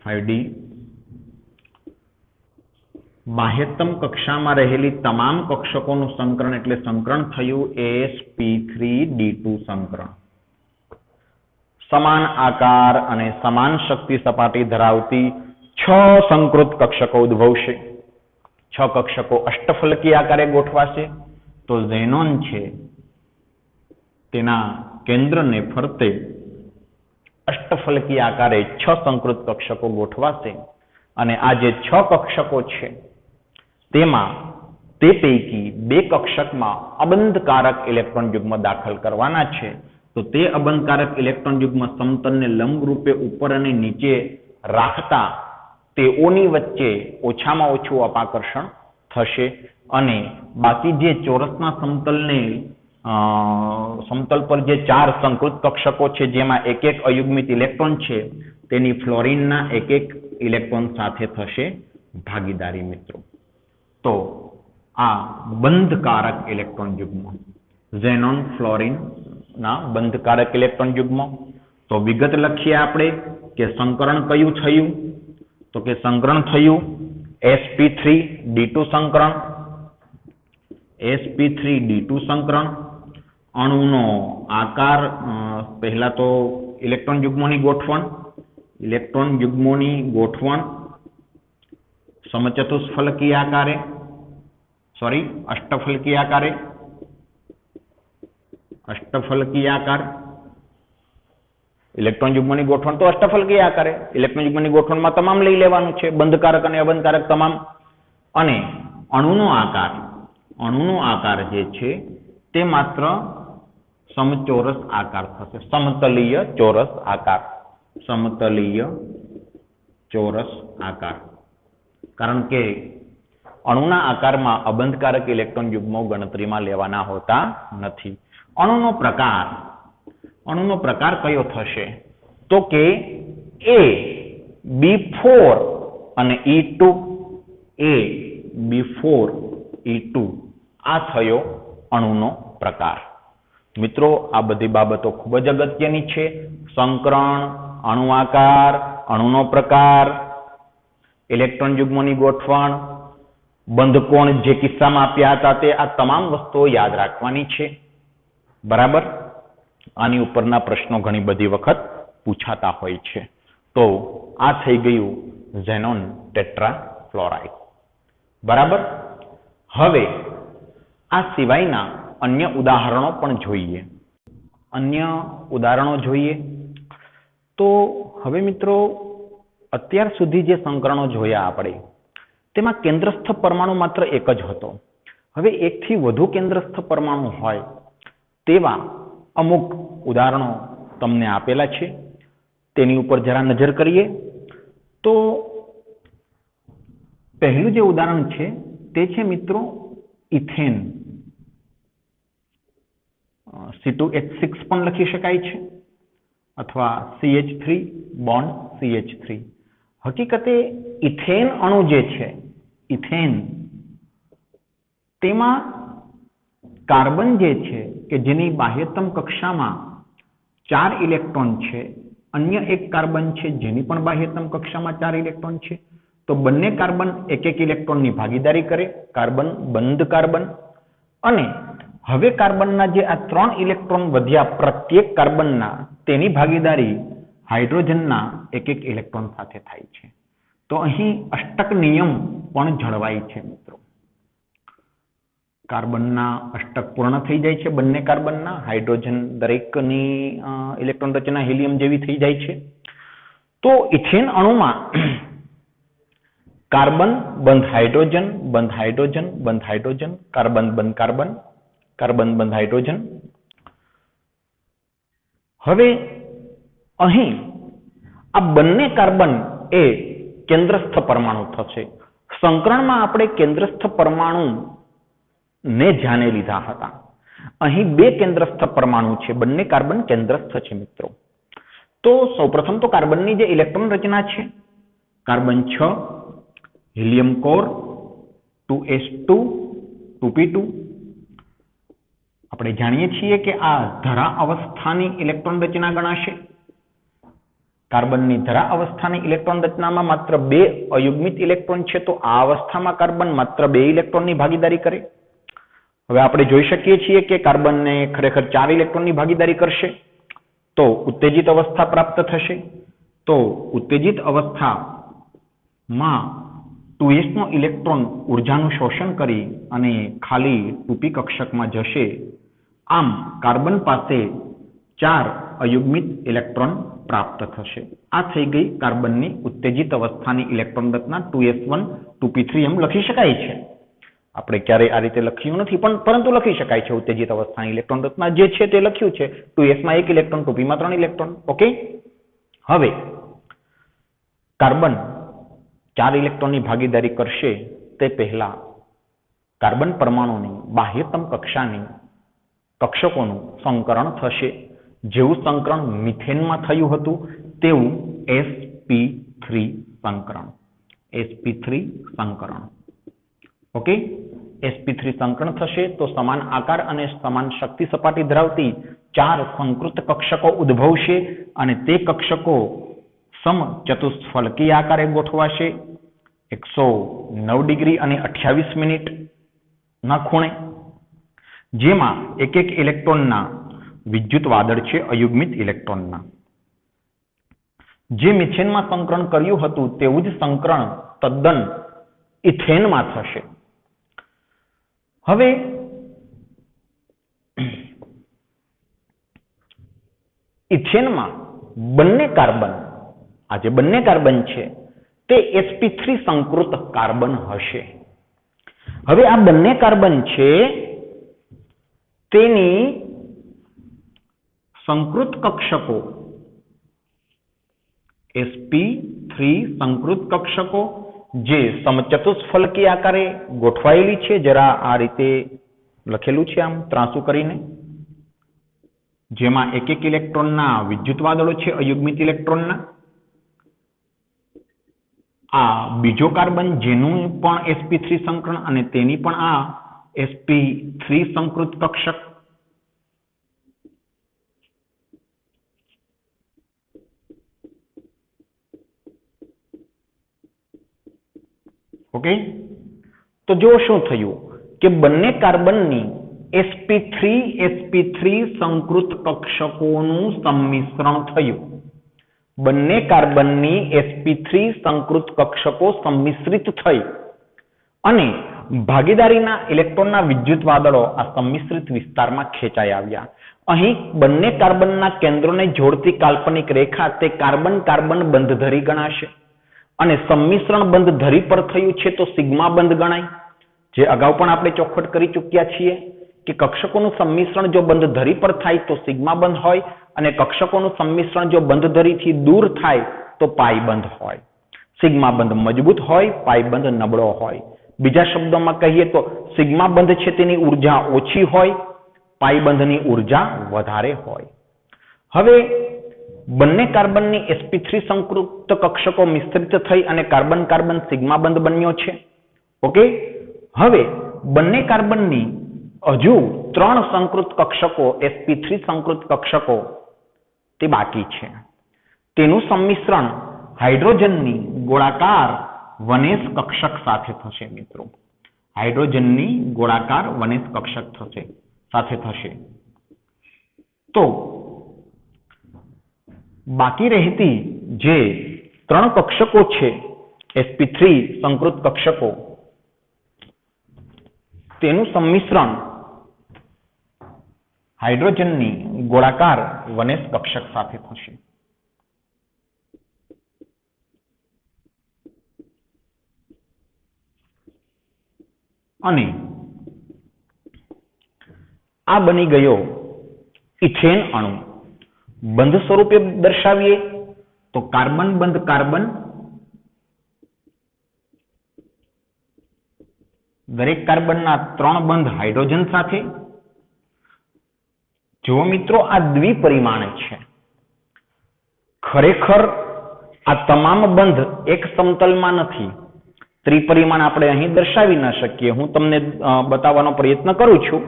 5d બાહ્યતમ કક્ષામાં રહેલી તમામ કક્ષકોનું સંકરણ એટલે સંકરણ થયું sp3d2 સંકરણ. સમાન આકાર અને સમાન શક્તિ સપાટી ધરાવતી 6 સંકૃત કક્ષકો ઉદ્ભવશે. 6 કક્ષકો અષ્ટફલકી આકારે ગોઠવાશે. તો ઝેનોન છે તેના કેન્દ્રને ફરતે અષ્ટફલકી આકારે 6 સંકૃત કક્ષકો ગોઠવાશે અને આ જે 6 કક્ષકો છે તેમાં તે પૈકી 2 કક્ષકમાં અબંધકારક ઇલેક્ટ્રોન યુગ્મ દાખલ કરવાના છે. તો તે અબંધકારક ઇલેક્ટ્રોન યુગ્મ સમતલને લંબ રૂપે ઉપર અને નીચે રાખતા તેઓની વચ્ચે ઓછામાં ઓછું અપાકર્ષણ થશે અને બાકી જે ચોરસના સમતલ પર જે 4 સંકૃત કક્ષકો છે જેમાં એક અયુગ્મિત ઇલેક્ટ્રોન છે તેની ફ્લોરિનના એક ઇલેક્ટ્રોન સાથે થશે ભાગીદારી. મિત્રો તો આ બંધકારક ઇલેક્ટ્રોન યુગ્મ ઝેનોન ફ્લોરિન ના બંધકારક ઇલેક્ટ્રોન યુગ્મ. તો વિગત લખીએ આપણે કે સંકરણ કયું થયું તો કે સંકરણ થયું sp3d2 સંકરણ. sp3d2 સંકરણ. અણુનો આકાર પહેલા તો ઇલેક્ટ્રોન યુગ્મોની ગોઠવણ સમચતુષ્ફલકી આકારે અષ્ટફલકી આકાર. ઇલેક્ટ્રોન યુગ્મની ગોઠવણ તો અષ્ટફલકી આકારે. ઇલેક્ટ્રોન યુગ્મની ગોઠવણમાં તમામ લઈ લેવાનું છે, બંધકારક અને અબંધકારક તમામ. અને અણુનો આકાર જે છે તે માત્ર સમચોરસ આકાર થશે, સમતલીય ચોરસ આકાર. કારણ કે અણુના આકારમાં અબંધકારક ઇલેક્ટ્રોન યુગ્મો ગણતરીમાં લેવાના હોતા નથી. અણુનો પ્રકાર કયો થશે તો કે AB4 અને E2 આ થયો અણુનો પ્રકાર. મિત્રો આ બધી બાબતો ખૂબ જ અગત્યની છે. સંકરણ, અણુ આકાર, અણુનો પ્રકાર, ઇલેક્ટ્રોન યુગ્મોની ગોઠવણ, બંધકોણ જે કિસ્સામાં આપ્યા હતા તે આ તમામ વસ્તુઓ યાદ રાખવાની છે. બરાબર. આની ઉપરના પ્રશ્નો ઘણી બધી વખત પૂછાતા હોય છે. તો આ થઈ ગયું ઝેનોન ટેટ્રાફ્લોરાઇડ. બરાબર. હવે આ સિવાયના અન્ય ઉદાહરણો પણ જોઈએ. તો હવે મિત્રો અત્યાર સુધી જે સંકરણો જોયા આપણે તેમાં કેન્દ્રસ્થ પરમાણુ માત્ર એક જ હતો. હવે એકથી વધુ કેન્દ્રસ્થ પરમાણુ હોય તેવા અમુક ઉદાહરણો તમને આપેલા છે. તેની ઉપર જરા નજર કરીએ તો પહેલું જે ઉદાહરણ છે તે છે મિત્રો ઇથેન. C2H6 પણ લખી શકાય છે અથવા CH3 બોન્ડ CH3. હકીકતે ઇથેન અણુ જે છે ઇથેન તેમાં કાર્બન જે છે કે જેની બાહ્યતમ કક્ષામાં 4 ઇલેક્ટ્રોન છે, અન્ય એક કાર્બન છે જેની પણ બાહ્યતમ કક્ષામાં 4 ઇલેક્ટ્રોન છે. તો બંને કાર્બન એક એક ઇલેક્ટ્રોનની ભાગીદારી કરે, કાર્બન બંધ કાર્બન. અને હવે કાર્બનના જે આ 3 ઇલેક્ટ્રોન વધ્યા પ્રત્યેક કાર્બનના તેની ભાગીદારી હાઇડ્રોજનના એક એક ઇલેક્ટ્રોન સાથે થાય છે. તો અહીં અષ્ટક નિયમ પણ જળવાય છે મિત્રો. કાર્બનના અષ્ટક પૂર્ણ થઈ જાય છે બંને કાર્બનના, હાઇડ્રોજન દરેકની ઇલેક્ટ્રોન રચના હિલિયમ જેવી થઈ જાય છે. તો ઇથેન અણુમાં કાર્બન બંધ હાઇડ્રોજન બંધ હાઇડ્રોજન બંધ હાઇડ્રોજન, કાર્બન બંધ કાર્બન, કાર્બન બંધ હાઇડ્રોજન. હવે અહીં આ બંને કાર્બન એ કેન્દ્રસ્થ પરમાણુ થશે. સંકરણમાં આપણે કેન્દ્રસ્થ પરમાણુ ને ધ્યાને લીધા હતા. અહીં 2 કેન્દ્રસ્થ પરમાણુ છે, બંને કાર્બન કેન્દ્રસ્થ છે મિત્રો. તો સૌપ્રથમ તો કાર્બનની જે ઇલેક્ટ્રોન રચના છે, carbon 6, helium core, 2s2, 2p2. આપણે જાણીએ છીએ કે આ ધરા અવસ્થાની ઇલેક્ટ્રોન રચના ગણાશે. કાર્બનની ધરા અવસ્થાની ઇલેક્ટ્રોન રચનામાં માત્ર 2 અયુગ્મિત ઇલેક્ટ્રોન છે, તો આ અવસ્થામાં કાર્બન માત્ર 2 ઇલેક્ટ્રોનની ભાગીદારી કરે. હવે આપણે જોઈ શકીએ છીએ કે કાર્બનને ખરેખર 4 ઇલેક્ટ્રોનની ભાગીદારી કરશે તો ઉત્તેજિત અવસ્થા પ્રાપ્ત થશે. તો ઉત્તેજિત અવસ્થામાં 2s નો ઇલેક્ટ્રોન ઉર્જાનું શોષણ કરી અને ખાલી 2p કક્ષકમાં જશે. આમ કાર્બન પાસે 4 અયુગ્મિત ઇલેક્ટ્રોન પ્રાપ્ત થશે. આ થઈ ગઈ કાર્બનની ઉત્તેજિત અવસ્થાની ઇલેક્ટ્રોન રચના 2s1 2p3 એમ લખી શકાય છે. આપણે ક્યારેય આ રીતે લખ્યું નથી પરંતુ લખી શકાય છે. ઉત્તેજિત અવસ્થાની ઇલેક્ટ્રોન રચના જે છે તે લખ્યું છે. 2s માં 1 ઇલેક્ટ્રોન, 2p માં 3 ઇલેક્ટ્રોન. ઓકે. હવે કાર્બન 4 ઇલેક્ટ્રોનની ભાગીદારી કરશે તે પહેલા કાર્બન પરમાણુની બાહ્યતમ કક્ષાની કક્ષકોનું સંકરણ થશે. જેવું સંકરણ મિથેનમાં થયું હતું તેવું sp3 સંકરણ. sp3 સંકરણ. ઓકે. sp3 સંકરણ થશે તો સમાન આકાર અને સમાન શક્તિ સપાટી ધરાવતી 4 સંકૃત કક્ષકો ઉદ્ભવશે અને તે કક્ષકો સમચતુષ્ફલકીય આકારે ગોઠવાશે 109 ડિગ્રી અને 28 મિનિટ ના ખૂણે, જેમાં એક એક ઇલેક્ટ્રોનના વિદ્યુત વાદળ છે અયુગ્મિત ઇલેક્ટ્રોનના. જે મિથેનમાં સંકરણ કર્યું હતું તેવું જ સંકરણ તદ્દન ઇથેનમાં થશે. હવે ઇથેનમાં બંને કાર્બન, આ જે બંને કાર્બન છે તે sp3 સંકૃત કાર્બન હશે. હવે આ બંને કાર્બન છે તેની સંકૃત કક્ષકો sp3 સંકૃત કક્ષકો જે સમચતુષ્ફલકીય આકારે ગોઠવાયેલી છે. જરા આ રીતે લખેલું છે આમ ત્રાંસુ કરીને, જેમાં એક એક ઇલેક્ટ્રોનના વિદ્યુત વાદળો છે અયુગ્મિત ઇલેક્ટ્રોનના. આ બીજો કાર્બન જેનું પણ sp3 સંકરણ અને તેની પણ આ sp3 સંકૃત કક્ષક. ઓકે. તો જો શું થયું કે બંને કાર્બનની sp3 સંકૃત કક્ષકોનું સંમિશ્રણ થયું. બંને કાર્બનની sp3 સંકૃત કક્ષકો સંમિશ્રિત થઈ અને ભાગીદારીના ઇલેક્ટ્રોનના વિદ્યુત વાદળો આ સંમિશ્રિત વિસ્તારમાં ખેંચાઈ આવ્યા. અહીં બંને કાર્બનના કેન્દ્રોને જોડતી કાલ્પનિક રેખા તે કાર્બન કાર્બન બંધધરી ગણાશે. અને સંમિશ્રણ બંધ ધરી પર થયું છે તો સિગ્મા બંધ ગણાય. જે અગાઉ પણ આપણે ચોખવટ કરી ચૂક્યા છીએ કે કક્ષકોનું સંમિશ્રણ જો બંધ ધરી પર થાય તો સિગ્મા બંધ હોય અને કક્ષકોનું સંમિશ્રણ જો બંધ ધરીથી દૂર થાય તો પાઈ બંધ હોય. સિગ્મા બંધ મજબૂત હોય, પાઈ બંધ નબળો હોય. બીજા શબ્દોમાં કહીએ તો સિગ્મા બંધ છે તેની ઉર્જા ઓછી હોય, પાઈ બંધની ઉર્જા વધારે હોય. હવે બંને કાર્બનની sp3 સંકૃપ્ત કક્ષકો મિશ્રિત થઈ અને કાર્બન કાર્બન સિગ્મા બંધ બન્યો છે. ઓકે, હવે બંને કાર્બનની હજુ 3 સંકૃત કક્ષકો sp3 સંકૃત કક્ષકો તે બાકી છે. તેનું સંમિશ્રણ હાઇડ્રોજનની ગોળાકાર વનેશ કક્ષક સાથે થશે મિત્રો. હાઇડ્રોજનની ગોળાકાર વનેશ કક્ષક સાથે થશે. તો બાકી રહેતી જે 3 કક્ષકો છે sp3 સંકૃત કક્ષકો તેનું સંમિશ્રણ હાઇડ્રોજનની ગોળાકાર વનેશ કક્ષક સાથે થશે. અને આ બની ગયો ઇથેન અણુ. બંધ સ્વરૂપે દર્શાવીએ તો કાર્બન બંધ કાર્બન, દરેક કાર્બનના 3 બંધ હાઇડ્રોજન સાથે. જુઓ મિત્રો, આ દ્વિપરિમાણ છે. ખરેખર આ તમામ બંધ એક સમતલમાં નથી. ત્રિપરિમાણ આપણે અહીં દર્શાવી ન શકીએ. હું તમને બતાવવાનો પ્રયત્ન કરું છું.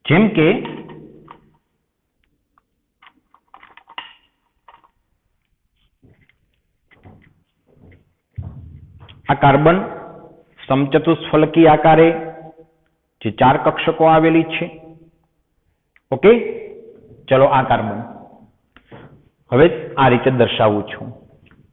જેમ કે આ કાર્બન સમચતુષ્ફલકી આકારે જે 4 કક્ષકો આવેલી છે. ઓકે, ચલો આ કાર્બન હવે આ રીતે દર્શાવું છું.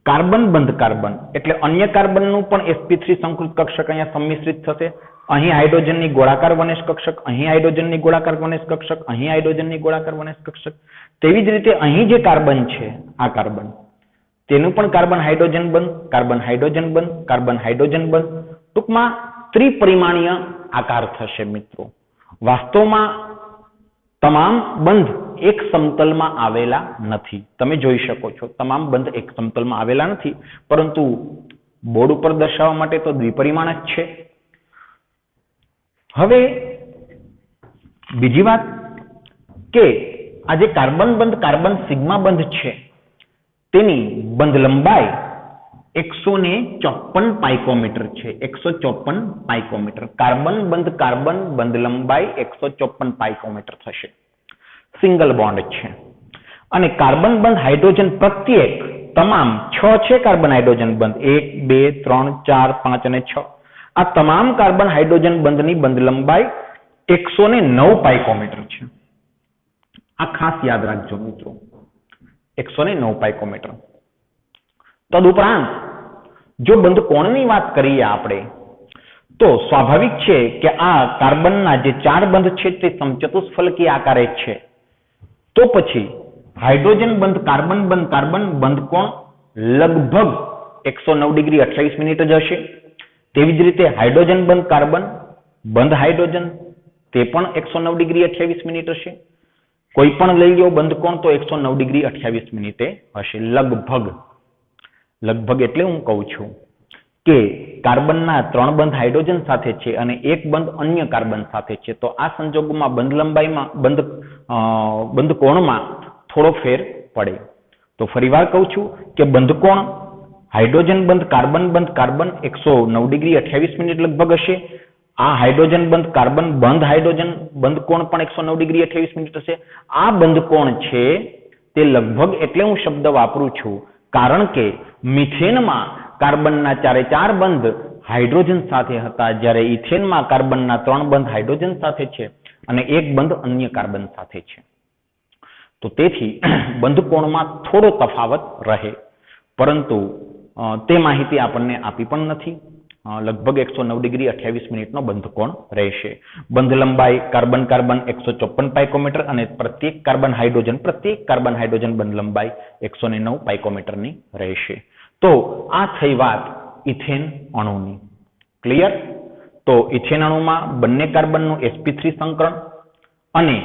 કાર્બન બંધ કાર્બન એટલે અન્ય કાર્બનનું પણ sp3 સંકૃત કક્ષક અહીંયા સંમિશ્રિત થશે. અહીં હાઇડ્રોજનની ગોળાકાર વનેશ કક્ષક, અહીં હાઇડ્રોજનની ગોળાકાર વનેશ કક્ષક, અહીં હાઇડ્રોજનની ગોળાકાર વનેશ કક્ષક. તેવી જ રીતે અહીં જે કાર્બન છે આ કાર્બન, તેનું પણ કાર્બન હાઇડ્રોજન બંધ, કાર્બન હાઇડ્રોજન બંધ, કાર્બન હાઇડ્રોજન બંધ. ટૂંકમાં ત્રિપરિમાણીય આકાર થશે મિત્રો. વાસ્તવમાં તમામ બંધ એક સમતલમાં આવેલા નથી. તમે જોઈ શકો છો તમામ બંધ એક સમતલમાં આવેલા નથી, પરંતુ બોર્ડ ઉપર દર્શાવવા માટે તો દ્વિપરિમાણ જ છે. હવે બીજી વાત કે આ જે કાર્બન બંધ કાર્બન સિગ્મા બંધ છે તેની બંધ લંબાઈ 154 પાઇકોમીટર છે. 154 પાઇકોમીટર. કાર્બન બંધ કાર્બન બંધ લંબાઈ 154 પાઇકોમીટર થશે. સિંગલ બોન્ડ છે. અને કાર્બન બંધ હાઇડ્રોજન પ્રત્યેક તમામ 6 છે કાર્બન હાઇડ્રોજન બંધ, 1 2 3 4 5 અને 6. આ તમામ કાર્બન હાઇડ્રોજન બંધની બંધ લંબાઈ 109 પાઇકોમીટર છે. આ ખાસ યાદ રાખજો મિત્રો, 109 પાઇકોમીટર. તદુપરાંત જો બંધ કોણની વાત કરીએ આપણે તો સ્વાભાવિક છે કે આ કાર્બનના જે 4 બંધ છે તે સમચતુષ્ફલકી આકારે છે. તો પછી હાઇડ્રોજન બંધ કાર્બન બંધ કોણ લગભગ 109 ડિગ્રી 28 મિનિટ જ હશે. તેવી જ રીતે હાઇડ્રોજન બંધ કાર્બન બંધ હાઇડ્રોજન તે પણ 109 ડિગ્રી 28 મિનિટ હશે. કોઈ પણ લઈ લો બંધ કોણ તો 109 ડિગ્રી 28 મિનિટે હશે. લગભગ એટલે હું કહું છું કે કાર્બનના 3 બંધ હાઇડ્રોજન સાથે છે અને 1 બંધ અન્ય કાર્બન સાથે છે. તો આ સંજોગોમાં બંધ લંબાઈમાં બંધ કોણમાં થોડો ફેર પડે. તો ફરીવાર કહું છું કે બંધ કોણ હાઇડ્રોજન બંધ કાર્બન 109 ડિગ્રી 28 મિનિટ લગભગ હશે. આ હાઇડ્રોજન બંધ કાર્બન બંધ હાઇડ્રોજન બંધ કોણ પણ 109 ડિગ્રી 28 મિનિટ હશે. આ બંધ કોણ છે તે લગભગ એટલે હું શબ્દ વાપરું છું કારણ કે મિથેનમાં કાર્બનના 4 બંધ હાઇડ્રોજન સાથે હતા, જ્યારે ઇથેનમાં કાર્બનના 3 બંધ હાઇડ્રોજન સાથે છે અને 1 બંધ અન્ય કાર્બન સાથે છે. તો તેથી બંધ કોણમાં થોડો તફાવત રહે, પરંતુ તે માહિતી આપણને આપી પણ નથી. लगभग 109 डिग्री 28 मिनिटનો બંધ કોણ રહેશે. બંધ લંબાઈ કાર્બન કાર્બન 154 પાઇકોમીટર અને પ્રત્યેક કાર્બન હાઇડ્રોજન બંધ લંબાઈ 109 પાઇકોમીટરની રહેશે. તો આ થઈ વાત ઇથેન અણુની. ક્લિયર? તો ઇથેન અણુમાં બંને કાર્બનનું sp3 સંકરણ અને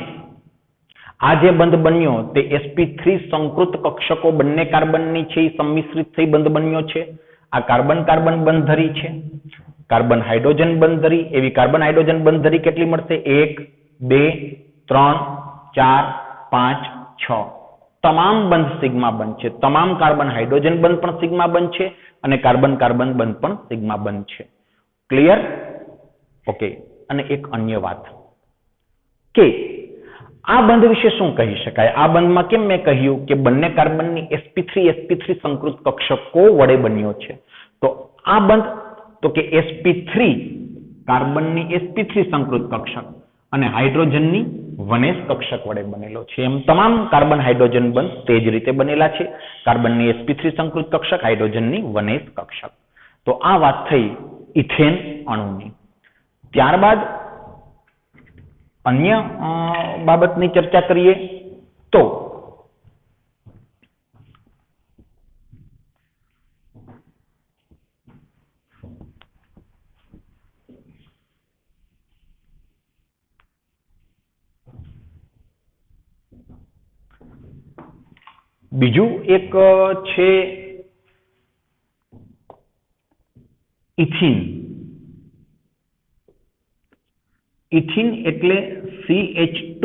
આ જે બંધ બન્યો તે sp3 સંકૃત કક્ષકો બંને કાર્બનની છે એ સંમિશ્રિત થઈ બંધ બન્યો છે. આ કાર્બન કાર્બન બંધરી છે. કાર્બન હાઇડ્રોજન બંધરી. એવી કાર્બન હાઇડ્રોજન બંધરી કેટલી મળશે? 1 2 3 4 5 6. તમામ બંધ સિગ્મા બંધ છે. તમામ કાર્બન હાઇડ્રોજન બંધ પણ સિગ્મા બંધ છે અને કાર્બન કાર્બન બંધ પણ સિગ્મા બંધ છે. ક્લિયર? ઓકે. અને એક અન્ય વાત કે આ બંધ વિશે શું કહી શકાય? આ બંધમાં કેમ મેં કહ્યું કે બંને કાર્બનની sp3 સંકૃત કક્ષકો વડે બન્યો છે. તો આ બંધ તો કે sp3 કાર્બનની sp3 સંકૃત કક્ષક અને હાઇડ્રોજનની વનેસ કક્ષક વડે બનેલો છે. એમ તમામ કાર્બન હાઇડ્રોજન બંધ તે જ રીતે બનેલા છે. કાર્બનની sp3 સંકૃત કક્ષક, હાઇડ્રોજનની વનેસ કક્ષક. તો આ વાત થઈ ઇથેન અણુની. ત્યારબાદ અન્ય બાબતની ચર્ચા કરીએ તો બીજું એક છે ઇથિન. ઇથિન એટલે CH2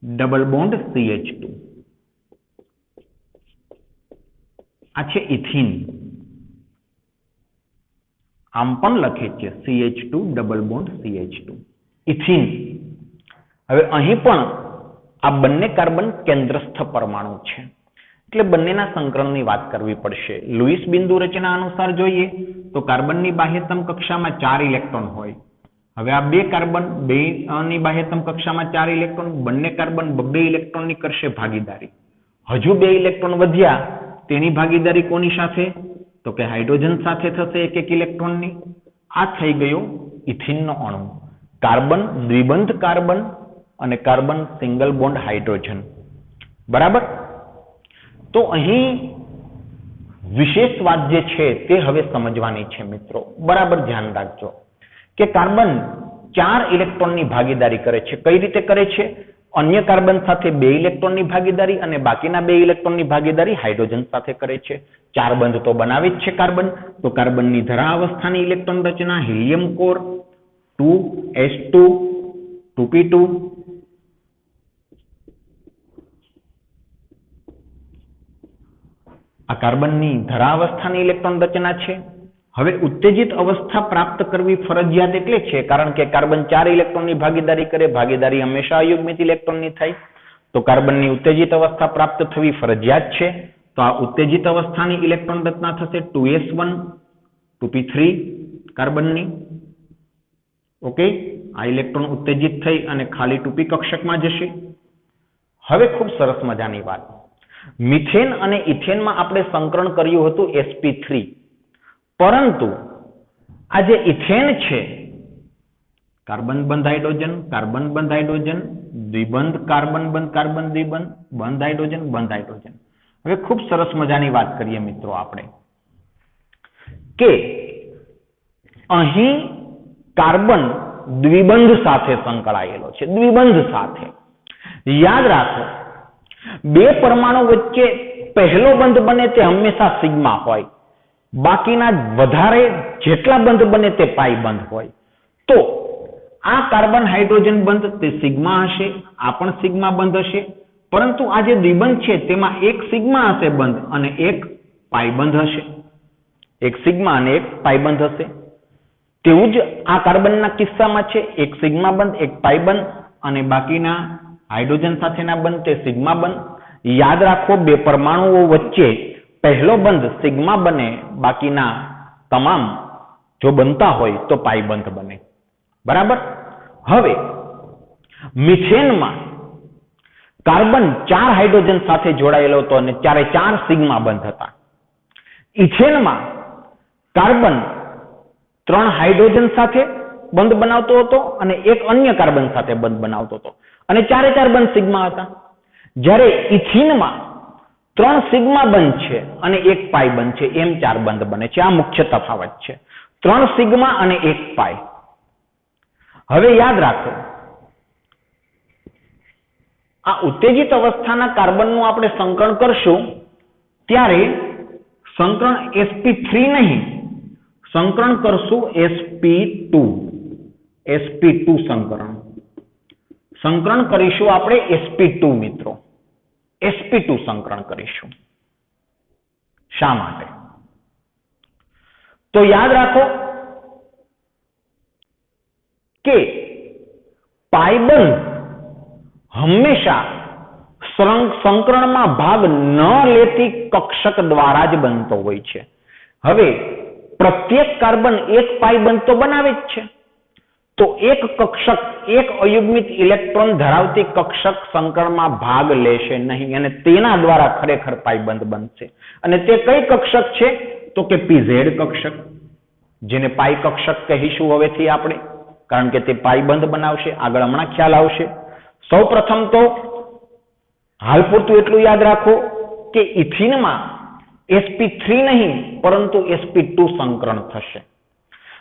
ડબલ બોન્ડ CH2. આ છે ઇથિન. આમ પણ લખે છે CH2 double bond CH2 ethene. હવે અહીં પણ આ બંને કાર્બન કેન્દ્રસ્થ પરમાણુ છે એટલે બંનેના સંકરણની વાત કરવી પડશે. લુઈસ બિંદુ રચના અનુસાર જોઈએ તો કાર્બનની બાહ્યતમ કક્ષામાં 4 ઇલેક્ટ્રોન હોય. હવે આ બે કાર્બન ની બાહ્યતમ કક્ષામાં 4 ઇલેક્ટ્રોન, બંને કાર્બન 2 ઇલેક્ટ્રોનની કરશે ભાગીદારી. હજુ 2 ઇલેક્ટ્રોન વધ્યા તેની ભાગીદારી કોની સાથે? તો કે હાઇડ્રોજન સાથે થશે 1 ઇલેક્ટ્રોનની. આ થઈ ગયો ઇથિનનો અણુ. કાર્બન દ્વિબંધ કાર્બન અને કાર્બન સિંગલ બોન્ડ હાઇડ્રોજન. બરાબર? તો અહીં વિશેષ વાત જે છે તે હવે સમજવાની છે મિત્રો. બરાબર ધ્યાન રાખજો કે કાર્બન 4 ઇલેક્ટ્રોનની ભાગીદારી કરે છે. કઈ રીતે કરે છે? અન્ય કાર્બન સાથે 2 ઇલેક્ટ્રોનની ભાગીદારી અને બાકીના 2 ઇલેક્ટ્રોનની ભાગીદારી હાઇડ્રોજન સાથે કરે છે. 4 બંધ તો બનાવે જ છે કાર્બન. તો કાર્બનની ધરા અવસ્થાની ઇલેક્ટ્રોન રચના હિલિયમ કોર 2s2 2p2 આ કાર્બનની ધરા અવસ્થાની ઇલેક્ટ્રોન રચના છે. હવે ઉત્તેજિત અવસ્થા પ્રાપ્ત કરવી ફરજિયાત એટલે છે કારણ કે કાર્બન 4 ઇલેક્ટ્રોનની ભાગીદારી કરે. ભાગીદારી હંમેશા અયુગ્મિત ઇલેક્ટ્રોનની થાય. તો કાર્બનની ઉત્તેજિત અવસ્થા પ્રાપ્ત થવી ફરજિયાત છે. તો આ ઉત્તેજિત અવસ્થાની ઇલેક્ટ્રોન રચના થશે 2s1 2p3 કાર્બનની. ઓકે, આ ઇલેક્ટ્રોન ઉત્તેજિત થઈ અને ખાલી 2p કક્ષકમાં જશે. હવે ખૂબ સરસ મજાની વાત, મિથેન અને ઇથેનમાં આપણે સંકરણ કર્યું હતું sp3, પરંતુ આ જે ઇથેન છે કાર્બન બંધ હાઇડ્રોજન, કાર્બન બંધ હાઇડ્રોજન, દ્વિબંધ કાર્બન બંધ કાર્બન દ્વિબંધ, બંધ હાઇડ્રોજન બંધ હાઇડ્રોજન. હવે ખૂબ સરસ મજાની વાત કરીએ મિત્રો આપણે કે અહીં કાર્બન દ્વિબંધ સાથે સંકળાયેલો છે. દ્વિબંધ સાથે યાદ રાખો, બે પરમાણુ વચ્ચે પહેલો બંધ બને તે હંમેશા સિગ્મા હોય, બાકીના વધારે જેટલા બંધ બને તે પાઈ બંધ હોય. તો આ કાર્બન હાઇડ્રોજન બંધ તે સિગ્મા હશે, આ પણ સિગ્મા બંધ હશે, પરંતુ આ જે દ્વિબંધ છે તેમાં એક સિગ્મા હશે બંધ અને એક પાઈ બંધ હશે. એક સિગ્મા અને એક પાઈ બંધ હશે. તેવું જ આ કાર્બનના કિસ્સામાં છે, એક સિગ્મા બંધ એક પાઈ બંધ અને બાકીના હાઇડ્રોજન સાથેના બંધ તે સિગ્મા બંધ. યાદ રાખો, બે પરમાણુઓ વચ્ચે પહેલો બંધ સિગ્મા બને, બાકીના તમામ જો બનતા હોય તો પાઈ બંધ બને. બરાબર? હવે મિથેનમાં કાર્બન 4 હાઇડ્રોજન સાથે જોડાયેલો હતો અને ચારે 4 સિગ્મા બંધ હતા. ઇથેનમાં કાર્બન 3 હાઇડ્રોજન સાથે બંધ બનાવતો હતો અને એક અન્ય કાર્બન સાથે બંધ બનાવતો હતો અને 4 બંધ સિગ્મા હતા. જ્યારે ઇથિનમાં 3 સિગ્મા બંધ છે અને 1 પાઈ બંધ છે, એમ 4 બંધ બને છે. આ મુખ્ય તફાવત છે, 3 સિગ્મા અને 1 પાઈ. હવે યાદ રાખો, આ ઉત્તેજિત અવસ્થાના કાર્બનનું આપણે સંકરણ કરશું ત્યારે સંકરણ sp3 નહીં, સંકરણ કરશું sp2 સંકરણ કરીશું આપણે sp2 મિત્રો, sp2 સંકરણ કરીશું. શા માટે? તો યાદ રાખો કે પાયબંધ હંમેશા સંકરણમાં ભાગ ન લેતી કક્ષક દ્વારા જ બનતો હોય છે. હવે પ્રત્યેક કાર્બન એક પાયબંધ તો બનાવે જ છે, તો એક કક્ષક, એક અયુગ્મિત ઇલેક્ટ્રોન ધરાવતી કક્ષક સંકરણમાં ભાગ લેશે નહીં અને તેના દ્વારા ખરેખર પાયબંધ બનશે. અને તે કઈ કક્ષક છે? તો કે pz કક્ષક, જેને પાઈ કક્ષક કહીશું હવેથી આપણે, કારણ કે તે પાયબંધ બનાવશે. આગળ હમણાં ખ્યાલ આવશે. સૌ પ્રથમ તો હાલ પૂરતું એટલું યાદ રાખો કે ઇથિનમાં sp3 નહીં પરંતુ sp2 સંકરણ થશે.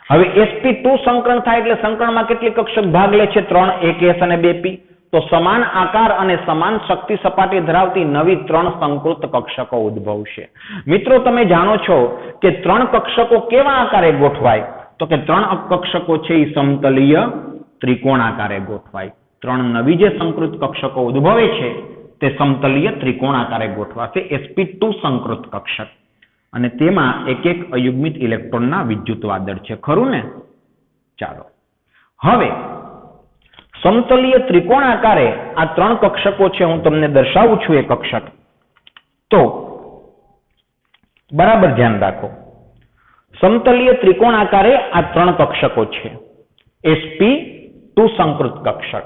હવે sp2 સંકરણ થાય એટલે સંકરણમાં કેટલી કક્ષક ભાગ લે છે? 3, 1s અને 2p. તો સમાન આકાર અને સમાન શક્તિ સપાટી ધરાવતી નવી 3 સંકૃત કક્ષકો ઉદ્ભવશે. મિત્રો તમે જાણો છો કે 3 કક્ષકો કેવા આકારે ગોઠવાય? તો કે 3 કક્ષકો છે એ સમતલીય ત્રિકોણ આકારે ગોઠવાય. 3 નવી જે સંકૃત કક્ષકો ઉદ્ભવે છે તે સમતલીય ત્રિકોણ આકારે ગોઠવાશે, sp2 સંકૃત કક્ષક. અને તેમાં એક એક અયુગ્મિત ઇલેક્ટ્રોનના વિદ્યુત વાદળ છે, ખરું ને? ચાલો હવે સમતલીય ત્રિકોણ આકારે આ 3 કક્ષકો છે, હું તમને દર્શાવું છું એ કક્ષક. તો બરાબર ધ્યાન રાખો, સમતલીય ત્રિકોણ આકારે આ 3 કક્ષકો છે, sp2 સંકૃત કક્ષક.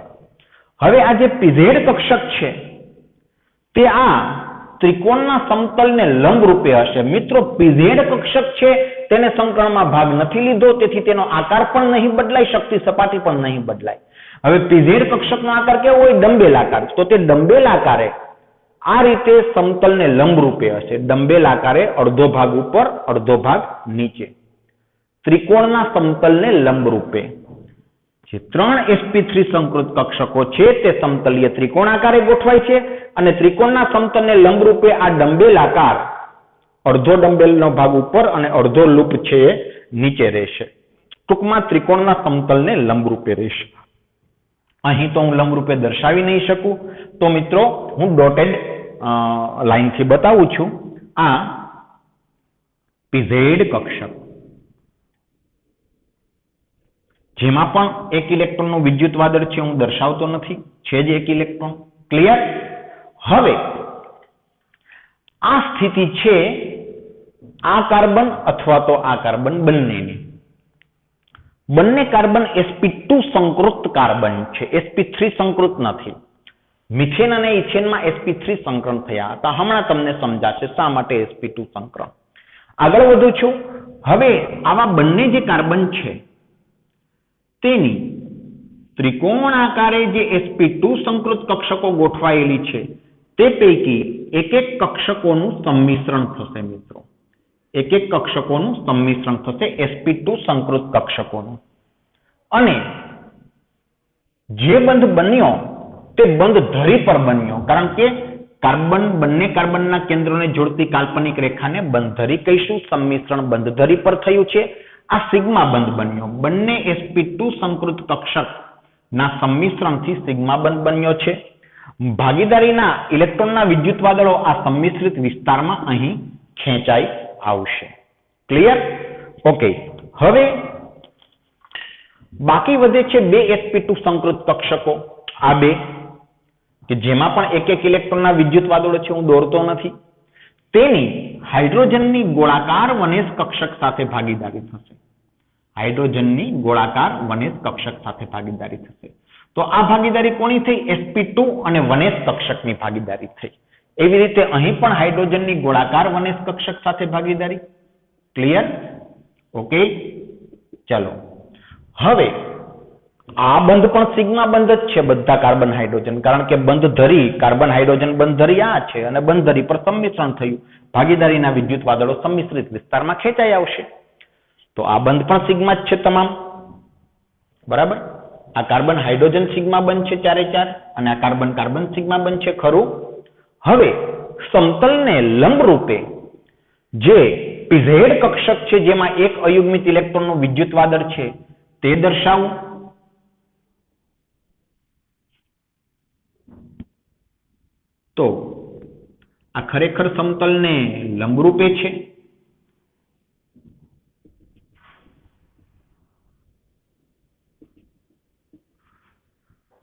હવે આ જે pz કક્ષક છે તે આ ત્રિકોણના સમતલને લંબ રૂપે હશે. મિત્રો pz કક્ષક છે તેને સંકરણમાં ભાગ નથી લીધો, તેથી તેનો આકાર પણ નહીં બદલાય, શક્તિ સપાટી પણ નહીં બદલાય. હવે pz કક્ષકનો આકાર કેવો હોય? ડંબેલ આકાર. તો તે ડંબેલ આકારે આ રીતે સમતલને લંબ રૂપે હશે, ડંબેલ આકારે અડધો ભાગ ઉપર અડધો ભાગ નીચે, ત્રિકોણના સમતલને લંબ રૂપે. જે 3 sp3 સંકૃત કક્ષકો છે તે સમતલીય ત્રિકોણ આકારે ગોઠવાય છે અને ત્રિકોણના સમતલને લંબ રૂપે આ ડંબેલ આકાર, અડધો ડંબેલનો ભાગ ઉપર અને અડધો લૂપ છે એ નીચે રહેશે. ટૂંકમાં ત્રિકોણના સમતલને લંબ રૂપે રહેશે. અહીં તો હું લંબ રૂપે દર્શાવી નહીં શકું, તો મિત્રો હું ડોટેડ લાઈનથી બતાવું છું. આ pz કક્ષક, જેમાં પણ એક ઇલેક્ટ્રોનનું વિદ્યુત વાદળ છે, હું દર્શાવતો નથી, છે જ એક ઇલેક્ટ્રોન. ક્લિયર? હવે આ સ્થિતિ છે આ કાર્બન અથવા તો આ કાર્બન બંનેની. બંને કાર્બન sp2 સંકૃત કાર્બન છે, sp3 સંકૃત નથી. મિથેન અને ઇથેનમાં sp3 સંકરણ થયા હતા. હમણાં તમને સમજાશે શા માટે sp2 સંકરણ. આગળ વધું છું. હવે આવા બંને જે કાર્બન છે તેની ત્રિકોણ આકારે જે sp2 સંકૃત કક્ષકો ગોઠવાયેલી છે તે પૈકી એક એક કક્ષકોનું સંમિશ્રણ થશે. મિત્રો એક એક કક્ષકોનું સંમિશ્રણ થશે sp2 સંકૃત કક્ષકોનું. અને જે બંધ બન્યો તે બંધ ધરી પર બન્યો, કારણ કે કાર્બન, બંને કાર્બનના કેન્દ્રોને જોડતી કાલ્પનિક રેખાને બંધધરી કહીશું. સંમિશ્રણ બંધધરી પર થયું છે. આ સિગ્મા બંધ બન્યો. બંને sp2 સંકૃત કક્ષક ના સંમિશ્રણથી સિગ્મા બંધ બન્યો છે. ભાગીદારીના ઇલેક્ટ્રોનના વિદ્યુત વાદળો આ સંમિશ્રિત વિસ્તારમાં અહીં ખેંચાઈ આવશે. ક્લિયર? ઓકે. હવે બાકી વધે છે 2 sp2 સંકૃત કક્ષકો. આ બે કે જેમાં પણ એક એક ઇલેક્ટ્રોનના વિદ્યુત વાદળો છે, હું દોરતો નથી. તેની હાઇડ્રોજનની ગોળાકાર વનેસ કક્ષક સાથે ભાગીદારી થશે. હાઇડ્રોજનની ગોળાકાર વનેસ કક્ષક સાથે ભાગીદારી થશે. તો આ ભાગીદારી કોની થઈ? sp2 અને વનેસ કક્ષકની ભાગીદારી થઈ. એવી રીતે અહીં પણ હાઇડ્રોજનની ગોળાકાર વનેસ કક્ષક સાથે ભાગીદારી. ક્લિયર? ઓકે, ચાલો હવે આ બંધ પણ સિગ્મા બંધ જ છે બધા કાર્બન હાઇડ્રોજન, કારણ કે બંધ ધરી કાર્બન હાઇડ્રોજન બંધ ધરી આ છે અને બંધ ધરી પર સંમિશ્રણ થયું, ભાગીદારીના વિદ્યુત વાદળો સંમિશ્રિત વિસ્તારમાં ખેંચાઈ આવશે. તો આ બંધ પણ સિગ્મા જ છે તમામ, બરાબર. આ કાર્બન હાઇડ્રોજન સિગ્મા બંધ છે ચારે ચાર, અને આ કાર્બન કાર્બન સિગ્મા બંધ છે, ખરું. હવે સમતલને લંબ રૂપે જે પીઝેડ કક્ષક છે જેમાં એક અયુગ્મિત ઇલેક્ટ્રોનનું વિદ્યુત વાદળ છે તે દર્શાવું. તો આ ખરેખર સમતલને લંબરૂપે છે.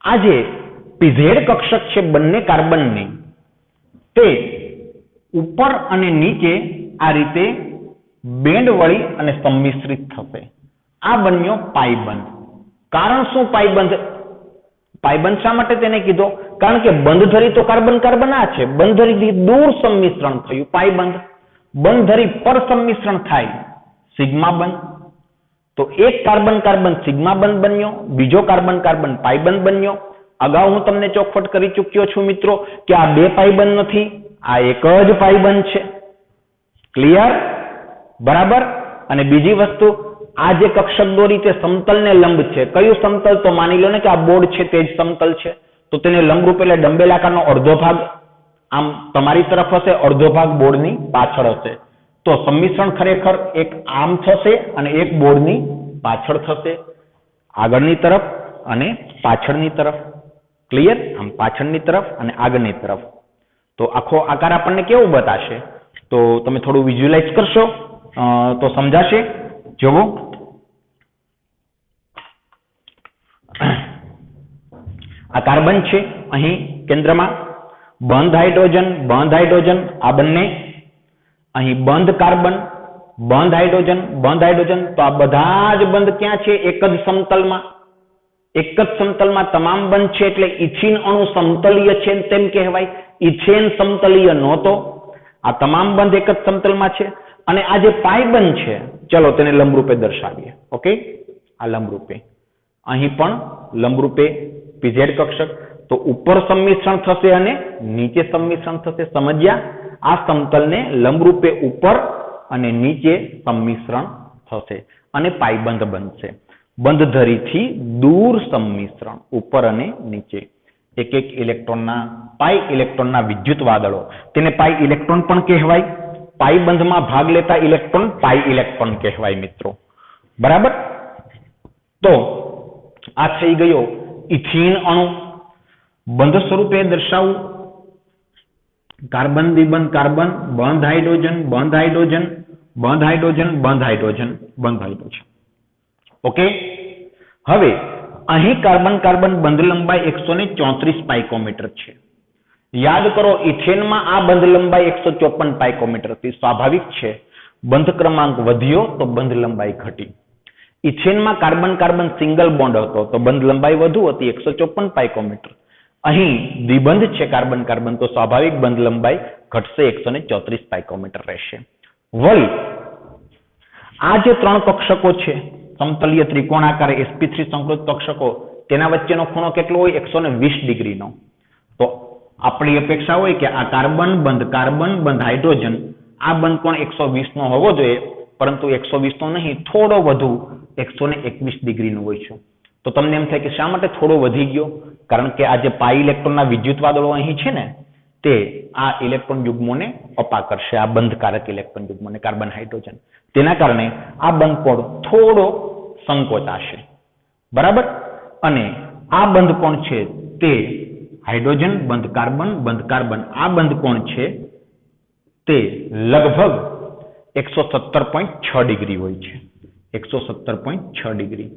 આ જે પીઝેડ કક્ષક છે બંને કાર્બનની, તે ઉપર અને નીચે આ રીતે બેન્ડ વળી અને સંમિશ્રિત થશે. આ બન્યો પાઈબંધ. કારણ શું પાઈબંધ? પાઈબંધ શા માટે તેને કીધો? કારણ કે બંધ ધરી તો કાર્બન કાર્બન આ છે, બંધ ધરીથી દૂર સંમિશ્રણ થયું પાઈબંધ. બંધ ધરી પર સંમિશ્રણ થાય સિગ્મા બંધ. તો એક કાર્બન કાર્બન સિગ્મા બંધ બન્યો, બીજો કાર્બન કાર્બન પાઈબંધ બન્યો. અગાઉ હું તમને ચોખવટ કરી ચૂક્યો છું મિત્રો કે આ બે પાઈબંધ નથી, આ એક જ પાઈબંધ છે. ક્લિયર? બરાબર. અને બીજી વસ્તુ, આ જે કક્ષક દોરી તે સમતલને લંબ છે. કયું સમતલ? તો માની લો ને કે આ બોર્ડ છે તે જ સમતલ છે, તો તેને લંબ રૂપે એટલે ડંબેલ આકારનો અડધો ભાગ આમ તમારી તરફ હશે, અડધો ભાગ બોર્ડની પાછળ હશે. તો સંમિશ્રણ ખરેખર એક આમ થશે અને એક બોર્ડની પાછળ થશે, આગળની તરફ અને પાછળની તરફ. ક્લિયર? આમ પાછળની તરફ અને આગળની તરફ. તો આખો આકાર આપણને કેવું બતાશે? તો તમે થોડું વિઝ્યુઅલાઇઝ કરશો તો સમજાશે. જુઓ, આ કાર્બન છે અહીં કેન્દ્રમાં, બંધ હાઇડ્રોજન આ બંને, અહીં બંધ કાર્બન, બંધ હાઇડ્રોજન. તો આ બધા જ બંધ ક્યાં છે? એક જ સમતલમાં. એક જ સમતલમાં તમામ બંધ છે, એટલે ઇથિન અણુ સમતલીય છે તેમ કહેવાય. ઇથેન સમતલીય નહોતો. આ તમામ બંધ એક જ સમતલમાં છે. અને આ જે પાઈબંધ છે, ચલો તેને લંબરૂપે દર્શાવીએ. ઓકે, આ લંબરૂપે, અહીં પણ લંબરૂપે પીઝેડ કક્ષક. તો ઉપર સંમિશ્રણ થશે અને નીચે સંમિશ્રણ થશે. સમજ્યા? આ સમતલને લંબરૂપે ઉપર અને નીચે સંમિશ્રણ થશે અને પાઈબંધ બનશે. બંધ ધરીથી દૂર સંમિશ્રણ ઉપર અને નીચે. એક એક ઇલેક્ટ્રોનના, પાઈ ઇલેક્ટ્રોનના વિદ્યુત વાદળો, તેને પાઈ ઇલેક્ટ્રોન પણ કહેવાય. પાઈબંધમાં ભાગ લેતા ઇલેક્ટ્રોન પાઈ ઇલેક્ટ્રોન કહેવાય મિત્રો. બરાબર. તો આ થઈ ગયો ઇથિન અણુ. બંધ સ્વરૂપે દર્શાવું. કાર્બન દ્વિબંધ કાર્બન, બંધ હાઇડ્રોજન. ઓકે. હવે અહીં કાર્બન કાર્બન બંધ લંબાઈ 134 પાઇકોમીટર છે. યાદ કરો, ઇથેનમાં આ બંધ લંબાઈ 154 પાઇકોમીટર હતી. સ્વાભાવિક છે, બંધ ક્રમાંક વધ્યો તો બંધ લંબાઈ ઘટી. ઇથેનમાં કાર્બન કાર્બન સિંગલ બોન્ડ હતો તો બંધ લંબાઈ વધુ હતી, 154 પાઇકોમીટર. અહીં દ્વિબંધ છે કાર્બન કાર્બન, તો સ્વાભાવિક બંધ લંબાઈ ઘટશે, 134 પાઇકોમીટર રહેશે. વળી આ જે ત્રણ કક્ષકો છે સમતલીય ત્રિકોણાકાર sp3 સંકૃત કક્ષકો, તેના વચ્ચેનો ખૂણો કેટલો હોય? 120 ડિગ્રીનો. તો આપણી અપેક્ષા હોય કે આ કાર્બન બંધ હાઇડ્રોજન, આ બંધ કોણ 120 નો હોવો જોઈએ, પરંતુ 120 નો નહીં, થોડો વધુ 121 ડિગ્રીનો હોય છે. તો તમને એમ થાય કે શા માટે થોડો વધી ગયો? કારણ કે આ જે પાઈ ઇલેક્ટ્રોનના વિદ્યુત વાદળો અહીં છે ને, તે આ ઇલેક્ટ્રોન યુગ્મોને અપા કરશે, આ બંધકારક ઇલેક્ટ્રોન યુગ્મોને, કાર્બન હાઇડ્રોજન. તેના કારણે આ બંધ કોણ થોડો સંકોચાશે. બરાબર. અને આ બંધ કોણ છે તે હાઇડ્રોજન બંધ કાર્બન, આ બંધ કોણ છે તે લગભગ 117.6 ડિગ્રી હોય છે. 117.6 ડિગ્રી.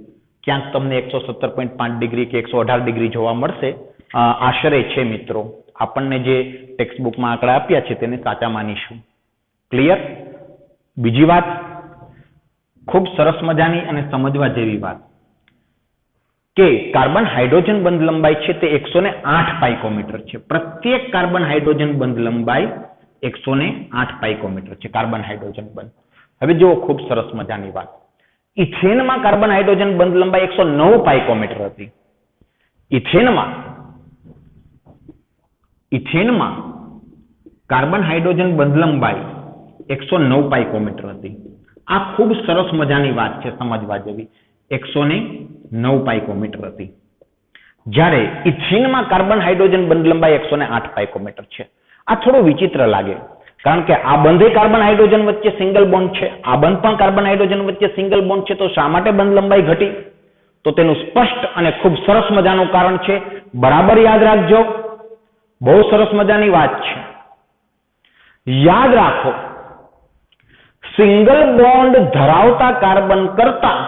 ક્યાંક તમને 117.5 ડિગ્રી કે 118 ડિગ્રી જોવા મળશે. આશરે છે મિત્રો. આપણને જે ટેક્સ્ટ બુકમાં આંકડા આપ્યા છે તેને સાચા માનીશું. ક્લિયર? બીજી વાત, ખૂબ સરસ મજાની અને સમજવા જેવી વાત, કે કાર્બન હાઇડ્રોજન બંધ લંબાઈ છે તે 108 પાઇકોમીટર છે. પ્રત્યેક કાર્બન હાઇડ્રોજન બંધ લંબાઈ 108 પાઇકોમીટર છે કાર્બન હાઇડ્રોજન બંધ. હવે જુઓ ખૂબ સરસ મજાની વાત. ઇથેનમાં કાર્બન હાઇડ્રોજન બંધ લંબાઈ 109 પાઇકોમીટર હતી. ઇથેનમાં કાર્બન હાઇડ્રોજન બંધ લંબાઈ 109 પાઇકોમીટર હતી. આ ખૂબ સરસ મજાની વાત છે, સમજવા જેવી. 109 પાઇકોમીટર હતી. જ્યારે ઇથીનમાં કાર્બન હાઇડ્રોજન બંધ લંબાઈ 108 પાઇકોમીટર છે. આ થોડું વિચિત્ર લાગે, કારણ કે આ બંને કાર્બન હાઇડ્રોજન વચ્ચે સિંગલ બોન્ડ છે, આ બંધ પણ કાર્બન હાઇડ્રોજન વચ્ચે સિંગલ બોન્ડ છે, તો શા માટે બંધ લંબાઈ ઘટી? તો તેનું સ્પષ્ટ અને ખૂબ સરસ મજાનું કારણ છે. બરાબર યાદ રાખજો, બહુ સરસ મજાની વાત છે. યાદ રાખો, સિંગલ બોન્ડ ધરાવતા કાર્બન કરતા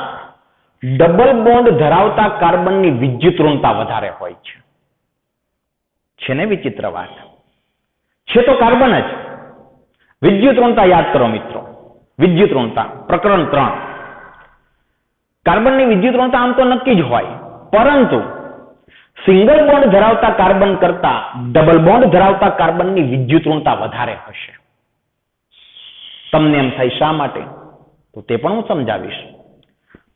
ડબલ બોન્ડ ધરાવતા કાર્બનની વિદ્યુત ઋણતા વધારે હોય છે. છે ને વિચિત્ર વાત? છે તો કાર્બન જ. વિદ્યુત ઋણતા યાદ કરો મિત્રો. વિદ્યુત ઋણતા પ્રકરણ 3. કાર્બનની વિદ્યુત ઋણતા આમ તો નક્કી જ હોય, પરંતુ સિંગલ બોન્ડ ધરાવતા કાર્બન કરતા ડબલ બોન્ડ ધરાવતા કાર્બનની વિદ્યુત ઋણતા વધારે હશે. તમને એમ થાય શા માટે? તો તે પણ હું સમજાવીશ.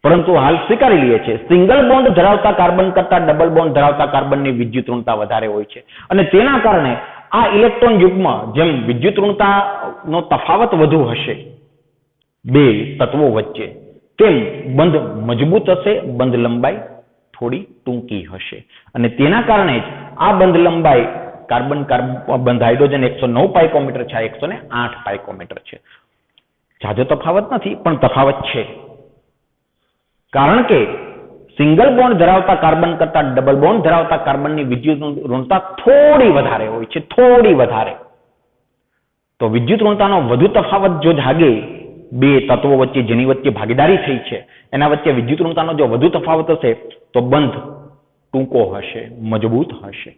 પરંતુ હાલ સ્વીકારી લઈએ છીએ, સિંગલ બોન્ડ ધરાવતા કાર્બન કરતા ડબલ બોન્ડ ધરાવતા કાર્બનની વિદ્યુત ઋણતા વધારે હોય છે, અને તેના કારણે આ ઇલેક્ટ્રોન યુગ્મ જેમ વિદ્યુત ઋણતાનો તફાવત વધુ હશે બે તત્વો વચ્ચે, તેમ બંધ મજબૂત હશે, બંધ લંબાઈ થોડી ટૂંકી હશે. અને તેના કારણે જ આ બંધ લંબાઈ બંધ હાઇડ્રોજન 109 પાઇકોમીટર છે, 108 પાઇકોમીટર છે. જાજો તફાવત નથી, પણ તફાવત છે. કારણ કે સિંગલ બોન્ડ ધરાવતા કાર્બન કરતા ડબલ બોન્ડ ધરાવતા કાર્બનની વિદ્યુત ઋણતા થોડી વધારે હોય છે, થોડી વધારે. તો વિદ્યુત ઋણતાનો વધુ તફાવત જો જાગે બે તત્વો વચ્ચે, જેની વચ્ચે ભાગીદારી થઈ છે, એના વચ્ચે વિદ્યુત ઋણતાનો જો વધુ તફાવત હશે તો બંધ ટૂંકો હશે, મજબૂત હશે.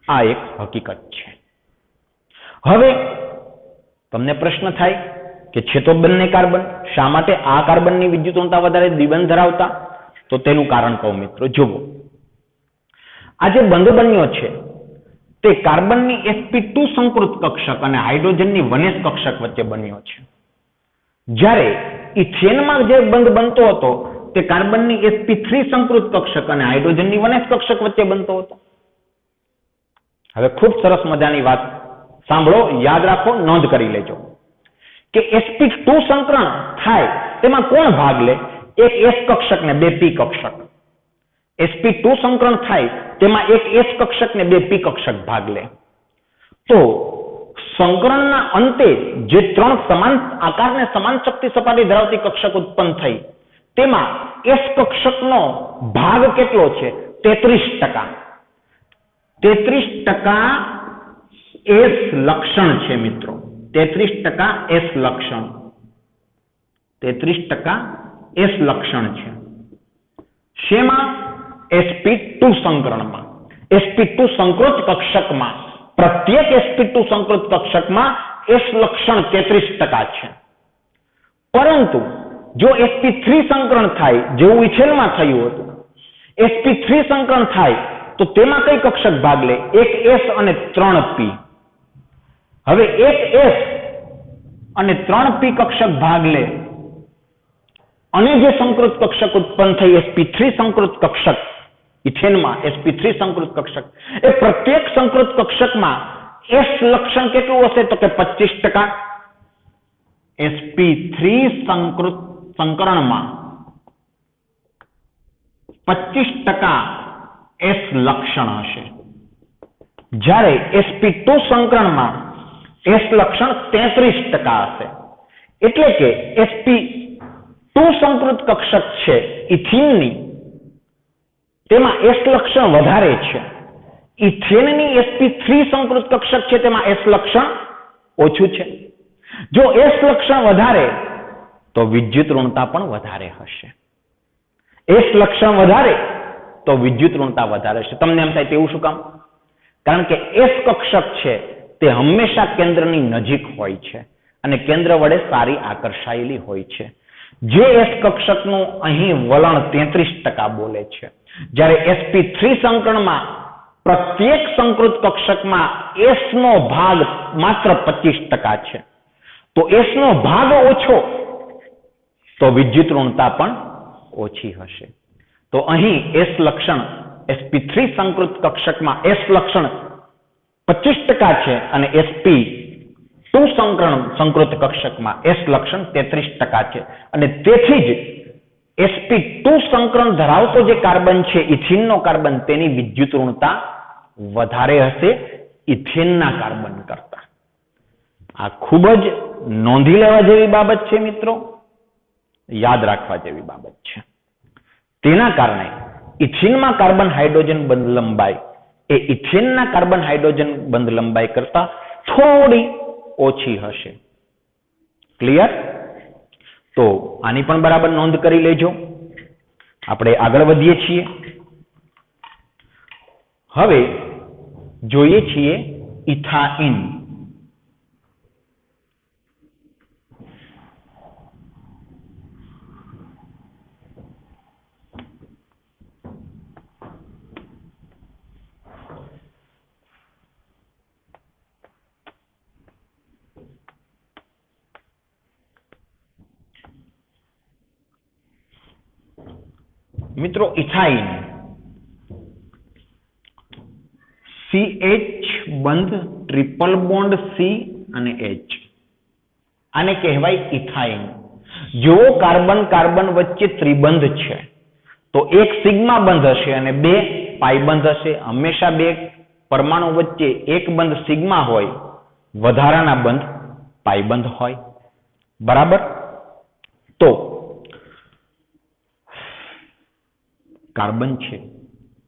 આ એક હકીકત છે. હવે તમને પ્રશ્ન થાય કે છે તો બંને કાર્બન, શા માટે આ કાર્બનની વિદ્યુત ઋણતા વધારે દ્વિબંધ ધરાવતા? તો તેનું કારણ કહું મિત્રો. જુઓ, આ જે બંધ બન્યો છે તે કાર્બનની sp2 સંકૃત કક્ષક અને હાઇડ્રોજનની 1s કક્ષક વચ્ચે બન્યો છે. જ્યારે ઇથેનમાં જે બંધ બનતો હતો તે કાર્બનની sp3 સંકૃત કક્ષક અને હાઇડ્રોજનની 1s કક્ષક વચ્ચે બનતો હતો. હવે ખૂબ સરસ મજાની વાત સાંભળો, યાદ રાખો, નોંધ કરી લેજો કે sp2 સંકરણ થાય તેમાં કોણ ભાગ લે? એક s કક્ષક ને બે p કક્ષક. sp2 સંકરણ થાય તેમાં એક s કક્ષક ને બે p કક્ષક ભાગ લે. તો સંકરણના અંતે જે ત્રણ સમાન આકાર ને સમાન શક્તિ સપાટી ધરાવતી કક્ષક ઉત્પન્ન થઈ, તેમાં s કક્ષકનો ભાગ કેટલો છે? 33%. 33% s લક્ષણ છે મિત્રો. 33% s લક્ષણ. 33% s લક્ષણ છે. શેમાં? sp2 સંકરણમાં. sp2 સંકૃત કક્ષકમાં, પ્રત્યેક sp2 સંકૃત કક્ષકમાં s લક્ષણ 33% છે. પરંતુ જો sp3 સંકરણ થાય, જેવું ઇથેનમાં થયું હતું, sp3 સંકરણ થાય તો તેમાં કઈ કક્ષક ભાગ લે? એક s અને 3p. હવે એક s અને 3p કક્ષક ભાગ લે અને જે સંકૃત કક્ષક ઉત્પન્ન થઈ sp3 સંકૃત કક્ષક, ઇથેનમાં sp3 સંકૃત કક્ષક, એ પ્રત્યેક સંકૃત કક્ષકમાં s લક્ષણ કેટલું હશે? તો કે 25%. sp3 સંકૃત સંકરણમાં 25% s લક્ષણ હશે. જ્યારે sp2 સંકરણમાં s લક્ષણ 33% હશે. એટલે કે sp2 સંકૃત કક્ષક છે ઇથીનની, તેમાં s લક્ષણ વધારે છે. ઇથેનની sp3 સંકૃત કક્ષક છે તેમાં s લક્ષણ ઓછું છે. જો s લક્ષણ વધારે તો વિદ્યુત ઋણતા પણ વધારે હશે. s લક્ષણ વધારે તો વિદ્યુત ઋણતા વધારે હશે. તમને એમ થાય તેવું શું કામ? કારણ કે s કક્ષક છે તે હંમેશા કેન્દ્રની નજીક હોય છે અને કેન્દ્ર વડે સારી આકર્ષાયેલી હોય છે. જે s કક્ષકનું અહીં વલણ 33% બોલે છે, જ્યારે sp3 સંકરણમાં પ્રત્યેક સંકૃત કક્ષકમાં s નો ભાગ માત્ર 25% છે. તો S નો ભાગ ઓછો તો વિદ્યુત ઋણતા પણ ઓછી હશે. તો અહીં S લક્ષણ sp3 સંકૃત કક્ષકમાં S લક્ષણ 25% છે અને sp2 સંકૃત કક્ષકમાં S લક્ષણ 33% છે અને તેથી જ sp2 સંકરણ ધરાવતો જે કાર્બન છે ઇથિનનો કાર્બન તેની વિદ્યુત ઋણતા વધારે હશે ઇથેનના કાર્બન કરતા. આ ખૂબ જ નોંધી લેવા જેવી બાબત છે મિત્રો, યાદ રાખવા જેવી બાબત છે. તેના કારણે ઇથિનમાં કાર્બન હાઇડ્રોજન બંધ લંબાઈ એ ઇથેનના કાર્બન હાઇડ્રોજન બંધ લંબાઈ કરતા થોડી ઓછી હશે. ક્લિયર? તો આની પણ બરાબર નોંધ કરી લેજો. આપણે આગળ વધીએ છીએ. હવે જોઈએ છીએ ઇથાઇન. મિત્રો ઇથાઇન CH બંધ ટ્રિપલ બોન્ડ C અને H, આને કહેવાય ઇથાઇન. જો કાર્બન કાર્બન વચ્ચે ત્રિબંધ છે તો એક સિગ્મા બંધ હશે અને બે પાઈ બંધ હશે. હંમેશા બે પરમાણુ વચ્ચે એક બંધ સિગ્મા હોય, વધારાના બંધ પાઈ બંધ હોય. બરાબર? તો કાર્બન છે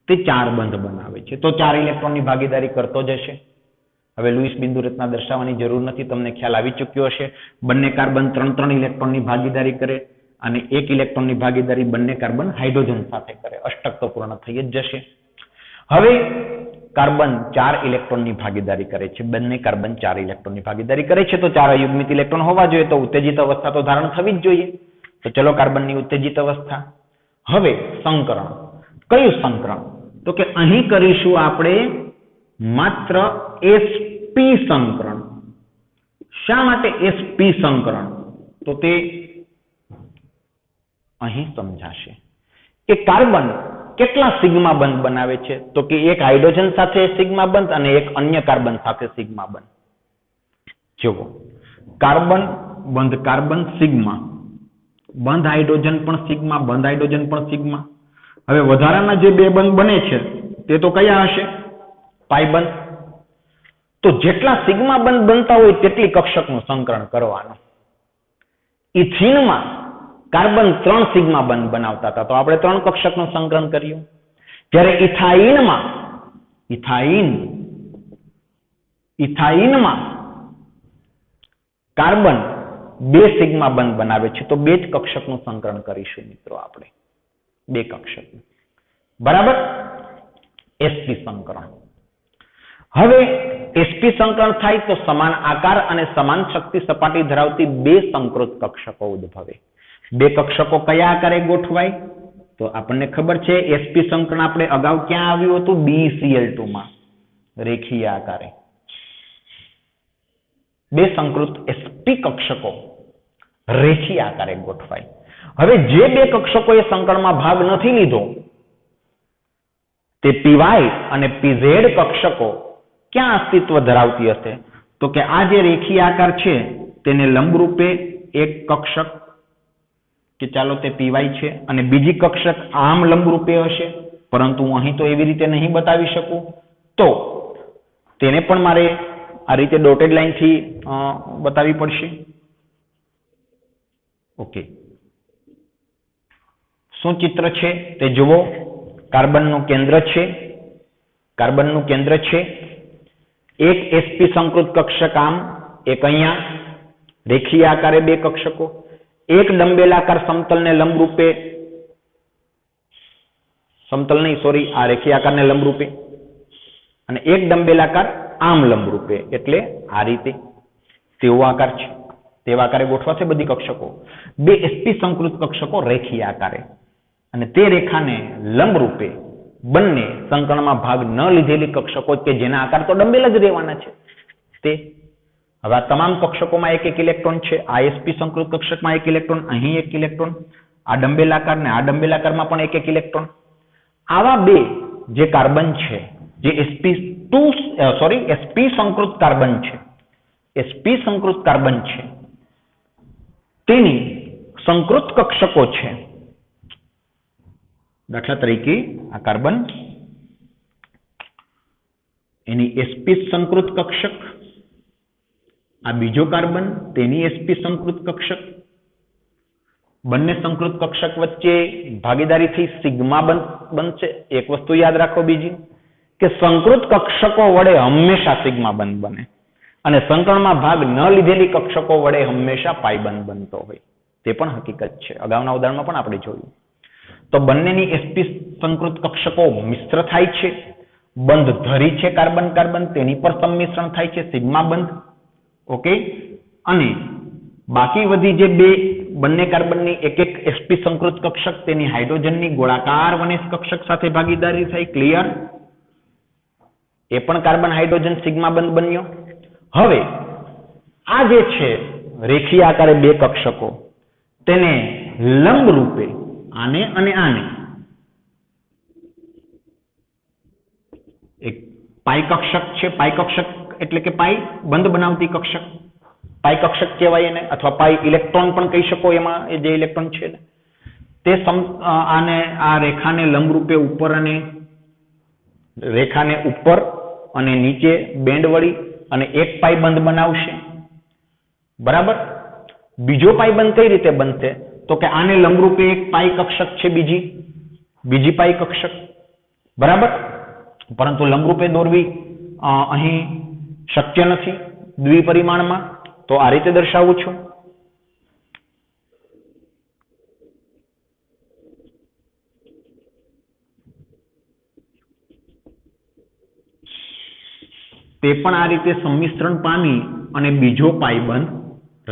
તે 4 બંધ બનાવે છે તો 4 ઇલેક્ટ્રોનની ભાગીદારી કરતો જ હશે. હવે લુઈસ બિંદુ રચના દર્શાવવાની જરૂર નથી, તમને ખ્યાલ આવી ચૂક્યો હશે. બંને કાર્બન 3 ઇલેક્ટ્રોનની ભાગીદારી કરે અને 1 ઇલેક્ટ્રોનની ભાગીદારી બંને કાર્બન હાઇડ્રોજન સાથે કરે. અષ્ટક તો પૂર્ણ થઈ જ જશે. હવે કાર્બન 4 ઇલેક્ટ્રોનની ભાગીદારી કરે છે, બંને કાર્બન 4 ઇલેક્ટ્રોનની ભાગીદારી કરે છે તો 4 અયુગ્મિત ઇલેક્ટ્રોન હોવા જોઈએ, તો ઉત્તેજિત અવસ્થા તો ધારણ થવી જ જોઈએ. તો ચલો કાર્બનની ઉત્તેજિત અવસ્થા. હવે સંકરણ. કયું સંકરણ? તો કે અહીં કરીશું આપણે માત્ર sp સંકરણ. શા માટે sp સંકરણ? તો તે અહીં સમજાશે કે કાર્બન કેટલા સિગ્મા બંધ બનાવે છે. તો કે એક હાઇડ્રોજન સાથે સિગ્મા બંધ અને એક અન્ય કાર્બન સાથે સિગ્મા બંધ. જુઓ, કાર્બન બંધ કાર્બન સિગ્મા, બંધ હાઇડ્રોજન પણ સિગ્મા, બંધ હાઇડ્રોજન પણ સિગ્મા. હવે વધારાના જે બે બંધ બને છે તે તો કયા હશે? પાઈ બંધ. તો જેટલા સિગ્મા બંધ બનતા હોય તેટલી કક્ષકનું સંકરણ કરવાનું. ઇથિનમાં કાર્બન 3 સિગ્મા બંધ બનાવતા હતા તો આપણે 3 કક્ષકનું સંકરણ કર્યું. જ્યારે ઇથાઇનમાં કાર્બન 2 સિગ્મા બંધ બનાવે છે તો 2 જ કક્ષકનું સંકરણ કરીશું મિત્રો આપણે. 2 કક્ષક. બરાબર? sp સંકરણ. હવે sp સંકરણ થાય તો સમાન આકાર અને સમાન શક્તિ સપાટી ધરાવતી 2 સંકૃત કક્ષકો ઉદ્ભવે. 2 કક્ષકો કયા આકારે ગોઠવાય? તો આપણને ખબર છે sp સંકરણ આપણે અગાઉ ક્યાં આવ્યું હતું? BeCl2 માં રેખીય આકારે. 2 સંકૃત sp કક્ષકો રેખીય આકારે ગોઠવાય. હવે જે 2 કક્ષકોએ સંકરણમાં ભાગ નથી લીધો તે py અને pz કક્ષકો ક્યાં અસ્તિત્વ ધરાવતી હશે? તો કે આ જે રેખીય આકાર છે તેને લંબરૂપે એક કક્ષક, કે ચાલો તે py છે, અને બીજી કક્ષક આમ લંબરૂપે હશે, પરંતુ હું અહીં તો એવી રીતે નહીં બતાવી શકું. તો તેને પણ મારે આ રીતે ડોટેડ લાઈનથી બતાવવી પડશે. ઓકે, શું ચિત્ર છે તે જુઓ. કાર્બનનું કેન્દ્ર છે, એક sp સંકૃત કક્ષક આમ, એક અહીંયા રેખીય આકારે 2 કક્ષકો, એક ડંબેલાકાર સમતલને લંબરૂપે, આ રેખીય આકારને લંબરૂપે, અને એક ડંબેલાકાર આમ લંબરૂપે, એટલે આ રીતે તેવો આકાર છે. તેવા આકારે ગોઠવાશે બધી કક્ષકો. 2 sp સંકૃત કક્ષકો રેખીય આકારે, અને તે રેખાને લંબરૂપે બંને સંકરણમાં ભાગ ન લીધેલી કક્ષકો કે જેના આકાર તો ડંબેલ જ રહેવાના છે તે. હવે આ તમામ કક્ષકોમાં એક એક ઇલેક્ટ્રોન છે. આ sp સંકૃત કક્ષકમાં એક ઇલેક્ટ્રોન, અહીં એક ઇલેક્ટ્રોન, આ ડંબેલાકાર ને આ ડંબેલાકારમાં પણ એક એક ઇલેક્ટ્રોન. આવા બે જે કાર્બન છે, જે sp સંકૃત કાર્બન છે, sp સંકૃત કાર્બન છે, તેની સંકૃત કક્ષકો છે. દાખલા તરીકે આ કાર્બન, એની sp સંકૃત કક્ષક, આ બીજો કાર્બન, તેની sp સંકૃત કક્ષક. બંને સંકૃત કક્ષક વચ્ચે ભાગીદારીથી સિગ્મા બનશે. એક વસ્તુ યાદ રાખો બીજી, કે સંકૃત કક્ષકો વડે હંમેશા સિગ્મા બંધ બને અને સંકરણમાં ભાગ ન લીધેલી કક્ષકો વડે હંમેશા પાઈ બંધ બનતો હોય. તે પણ હકીકત છે. અગાઉના ઉદાહરણમાં પણ આપણે જોયું. તો બંનેની sp સંકૃત કક્ષકો મિશ્ર થાય છે, બંધ ધરી છે કાર્બન કાર્બન, તેની પર સંમિશ્રણ થાય છે સિગ્મા બંધ. ઓકે, અને બાકી વધી જે બે બંને કાર્બનની એક એક sp સંકૃત કક્ષક, તેની હાઇડ્રોજનની ગોળાકાર વનેશ કક્ષક સાથે ભાગીદારી થઈ. ક્લિયર? એ પણ કાર્બન હાઇડ્રોજન સિગ્મા બંધ બન્યો. હવે આ જે છે રેખીય આકારે બે કક્ષકો, તેને લંબ રૂપે આને અને આને એક પાઈ કક્ષક છે. પાઈ કક્ષક એટલે કે પાઈ બંધ બનાવતી કક્ષક, પાઈ કક્ષક કહેવાય એને, અથવા પાઈ ઇલેક્ટ્રોન પણ કહી શકો. એમાં એ જે ઇલેક્ટ્રોન છે ને તે આને આ રેખાને લંબ રૂપે ઉપર અને રેખાને ઉપર અને નીચે બેન્ડ વળી અને એક પાઈ બંધ બનાવશે. બરાબર? બીજો પાઈ બંધ કઈ રીતે બનશે? તો કે આને લંબરૂપે એક પાઈ કક્ષક છે, બીજી પાઈ કક્ષક. બરાબર? પરંતુ લંબરૂપે દોરવી અહીં શક્ય નથી દ્વિપરિમાણમાં, તો આ રીતે દર્શાવું છું. તે પણ આ રીતે સંમિશ્રણ પામી અને બીજો પાઈબંધ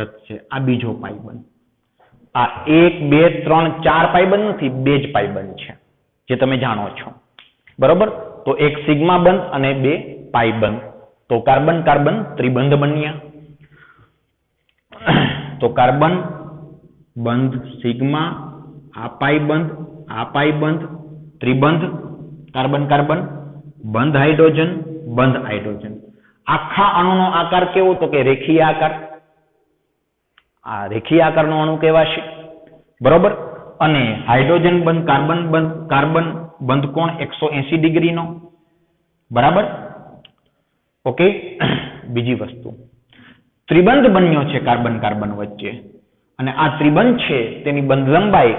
રચશે. આ બીજો પાઈબંધ. આ 1 2 3 4 પાઈબંધ નથી, બે જ પાઈબંધ છે, જે તમે જાણો છો. બરોબર? તો એક સિગ્મા બંધ અને બે પાઈબંધ. તો કાર્બન કાર્બન ત્રિબંધ બન્યા. તો કાર્બન બંધ સિગ્મા, આ પાઈબંધ ત્રિબંધ, કાર્બન કાર્બન બંધ હાઇડ્રોજન, બંધ હાઇડ્રોજન. આખા અણુનો આકાર કેવો? તો કે રેખીય આકાર. આ રેખીય આકારનો અણુ કહેવાશે. બરોબર? અને હાઇડ્રોજન બંધ, કાર્બન બંધ કોણ 180 ડિગ્રીનો. બરાબર? ઓકે. બીજી વસ્તુ, ત્રિબંધ બન્યો છે કાર્બન કાર્બન વચ્ચે, અને આ ત્રિબંધ છે તેની બંધ લંબાઈ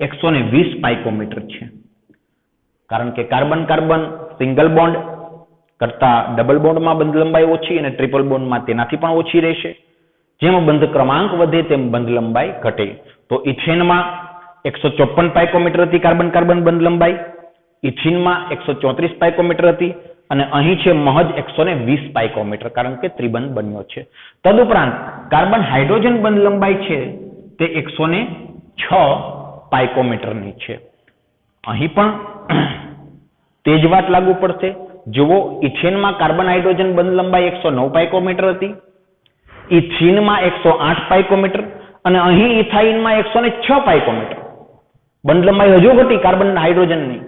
120 પાઇકોમીટર છે. કારણ કે કાર્બન કાર્બન સિંગલ બોન્ડ કરતા ડબલ બોન્ડમાં બંધ લંબાઈ ઓછી અને ટ્રિપલ બોન્ડમાં તેનાથી પણ ઓછી રહેશે. જેમ બંધ ક્રમાંક વધે તેમ બંધ લંબાઈ ઘટે. તો ઇથેનમાં 154 પાઇકોમીટર હતી કાર્બન કાર્બન બંધ લંબાઈ, ઇથિનમાં 134 પાઇકોમીટર હતી, અને અહીં છે મહજ 120 પાઇકોમીટર, કારણ કે ત્રિબંધ બન્યો છે. તદુપરાંત કાર્બન હાઇડ્રોજન બંધ લંબાઈ છે તે 106 પાઇકોમીટરની છે. અહીં પણ તે જ વાત લાગુ પડશે. જુઓ, ઇથેનમાં કાર્બન હાઇડ્રોજન બંધ લંબાઈ 109 પાઇકોમીટર હતી, ઇથિનમાં 108 પાઇકોમીટર, અને અહીં ઇથાઇનમાં 106 પાઇકોમીટર. બંધ લંબાઈ હજુ ઘટી કાર્બન હાઇડ્રોજનની.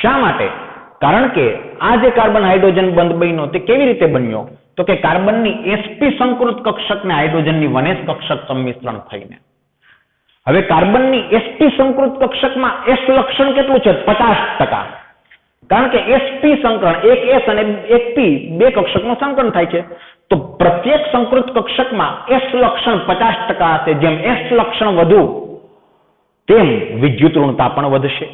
શા માટે? કારણ કે આ જે કાર્બન હાઇડ્રોજન બંધ બન્યો તે કેવી રીતે બન્યો? તો કે કાર્બનની sp સંકૃત કક્ષક ને હાઇડ્રોજનની વનેશ કક્ષક સંમિશ્રણ થઈને. હવે કાર્બનની sp સંકૃત કક્ષકમાં s લક્ષણ કેટલું છે? 50%. કારણ કે sp સંકરણ, એક s અને એક p, બે કક્ષકનું સંકરણ થાય છે. તો પ્રત્યેક સંકૃત કક્ષકમાં s લક્ષણ 50% હશે. જેમ s લક્ષણ વધુ તેમ વિદ્યુત ઋણતા પણ વધશે.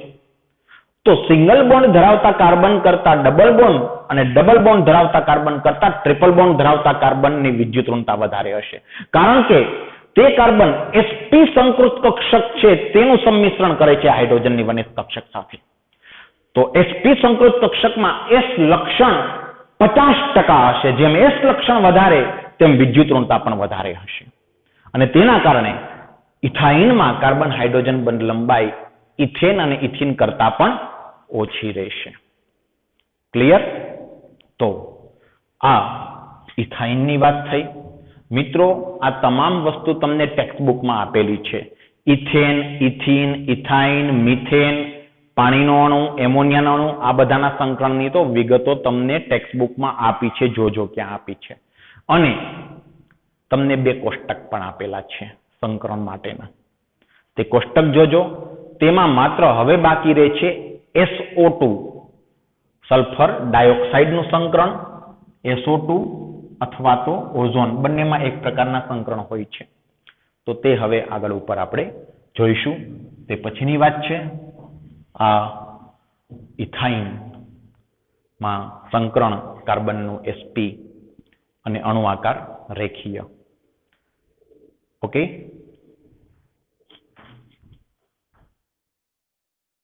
તો સિંગલ બોન્ડ ધરાવતા કાર્બન કરતા ડબલ બોન્ડ અને ડબલ બોન્ડ ધરાવતા કાર્બન કરતા ટ્રિપલ બોન્ડ ધરાવતા કાર્બનની વિદ્યુત ઋણતા વધારે હશે. કારણ કે તે કાર્બન sp સંકૃત કક્ષક છે તેનું સંમિશ્રણ કરે છે હાઇડ્રોજનની વનેશ કક્ષક સાથે. તો sp સંકૃત કક્ષકમાં s લક્ષણ 50% હશે. જેમ s લક્ષણ વધારે તેમ વિદ્યુત ઋણતા પણ વધારે હશે. અને તેના કારણે ઇથાઇનમાં કાર્બન હાઇડ્રોજન બંધ લંબાઈ ઇથેન અને ઇથિન કરતા પણ ઓછી રહેશે. ક્લિયર? તો આ ઇથાઇનની વાત થઈ. મિત્રો આ તમામ વસ્તુ તમને ટેક્સ્ટ બુકમાં આપેલી છે. ઇથેન, ઇથીન, ઇથાઇન, મિથેન, પાણીનો અણુ, એમોનિયાનો અણુ, આ બધાના સંકરણની તો વિગતો તમને ટેક્સ્ટ બુકમાં આપી છે. જોજો ક્યાં આપી છે. અને તમને 2 કોષ્ટક પણ આપેલા છે સંકરણ માટેના. તે કોષ્ટક જોજો. તેમાં માત્ર હવે બાકી રહે છે SO2 સલ્ફર ડાયોક્સાઇડનું સંકરણ, SO2 અથવા તો ઓઝોન, બંનેમાં એક પ્રકારના સંકરણ હોય છે. તો તે હવે આગળ ઉપર આપણે જોઈશું. તે પછીની વાત છે. આ ઇથાઇન માં સંકરણ કાર્બનનું sp અને અણુ આકાર રેખીય. ઓકે.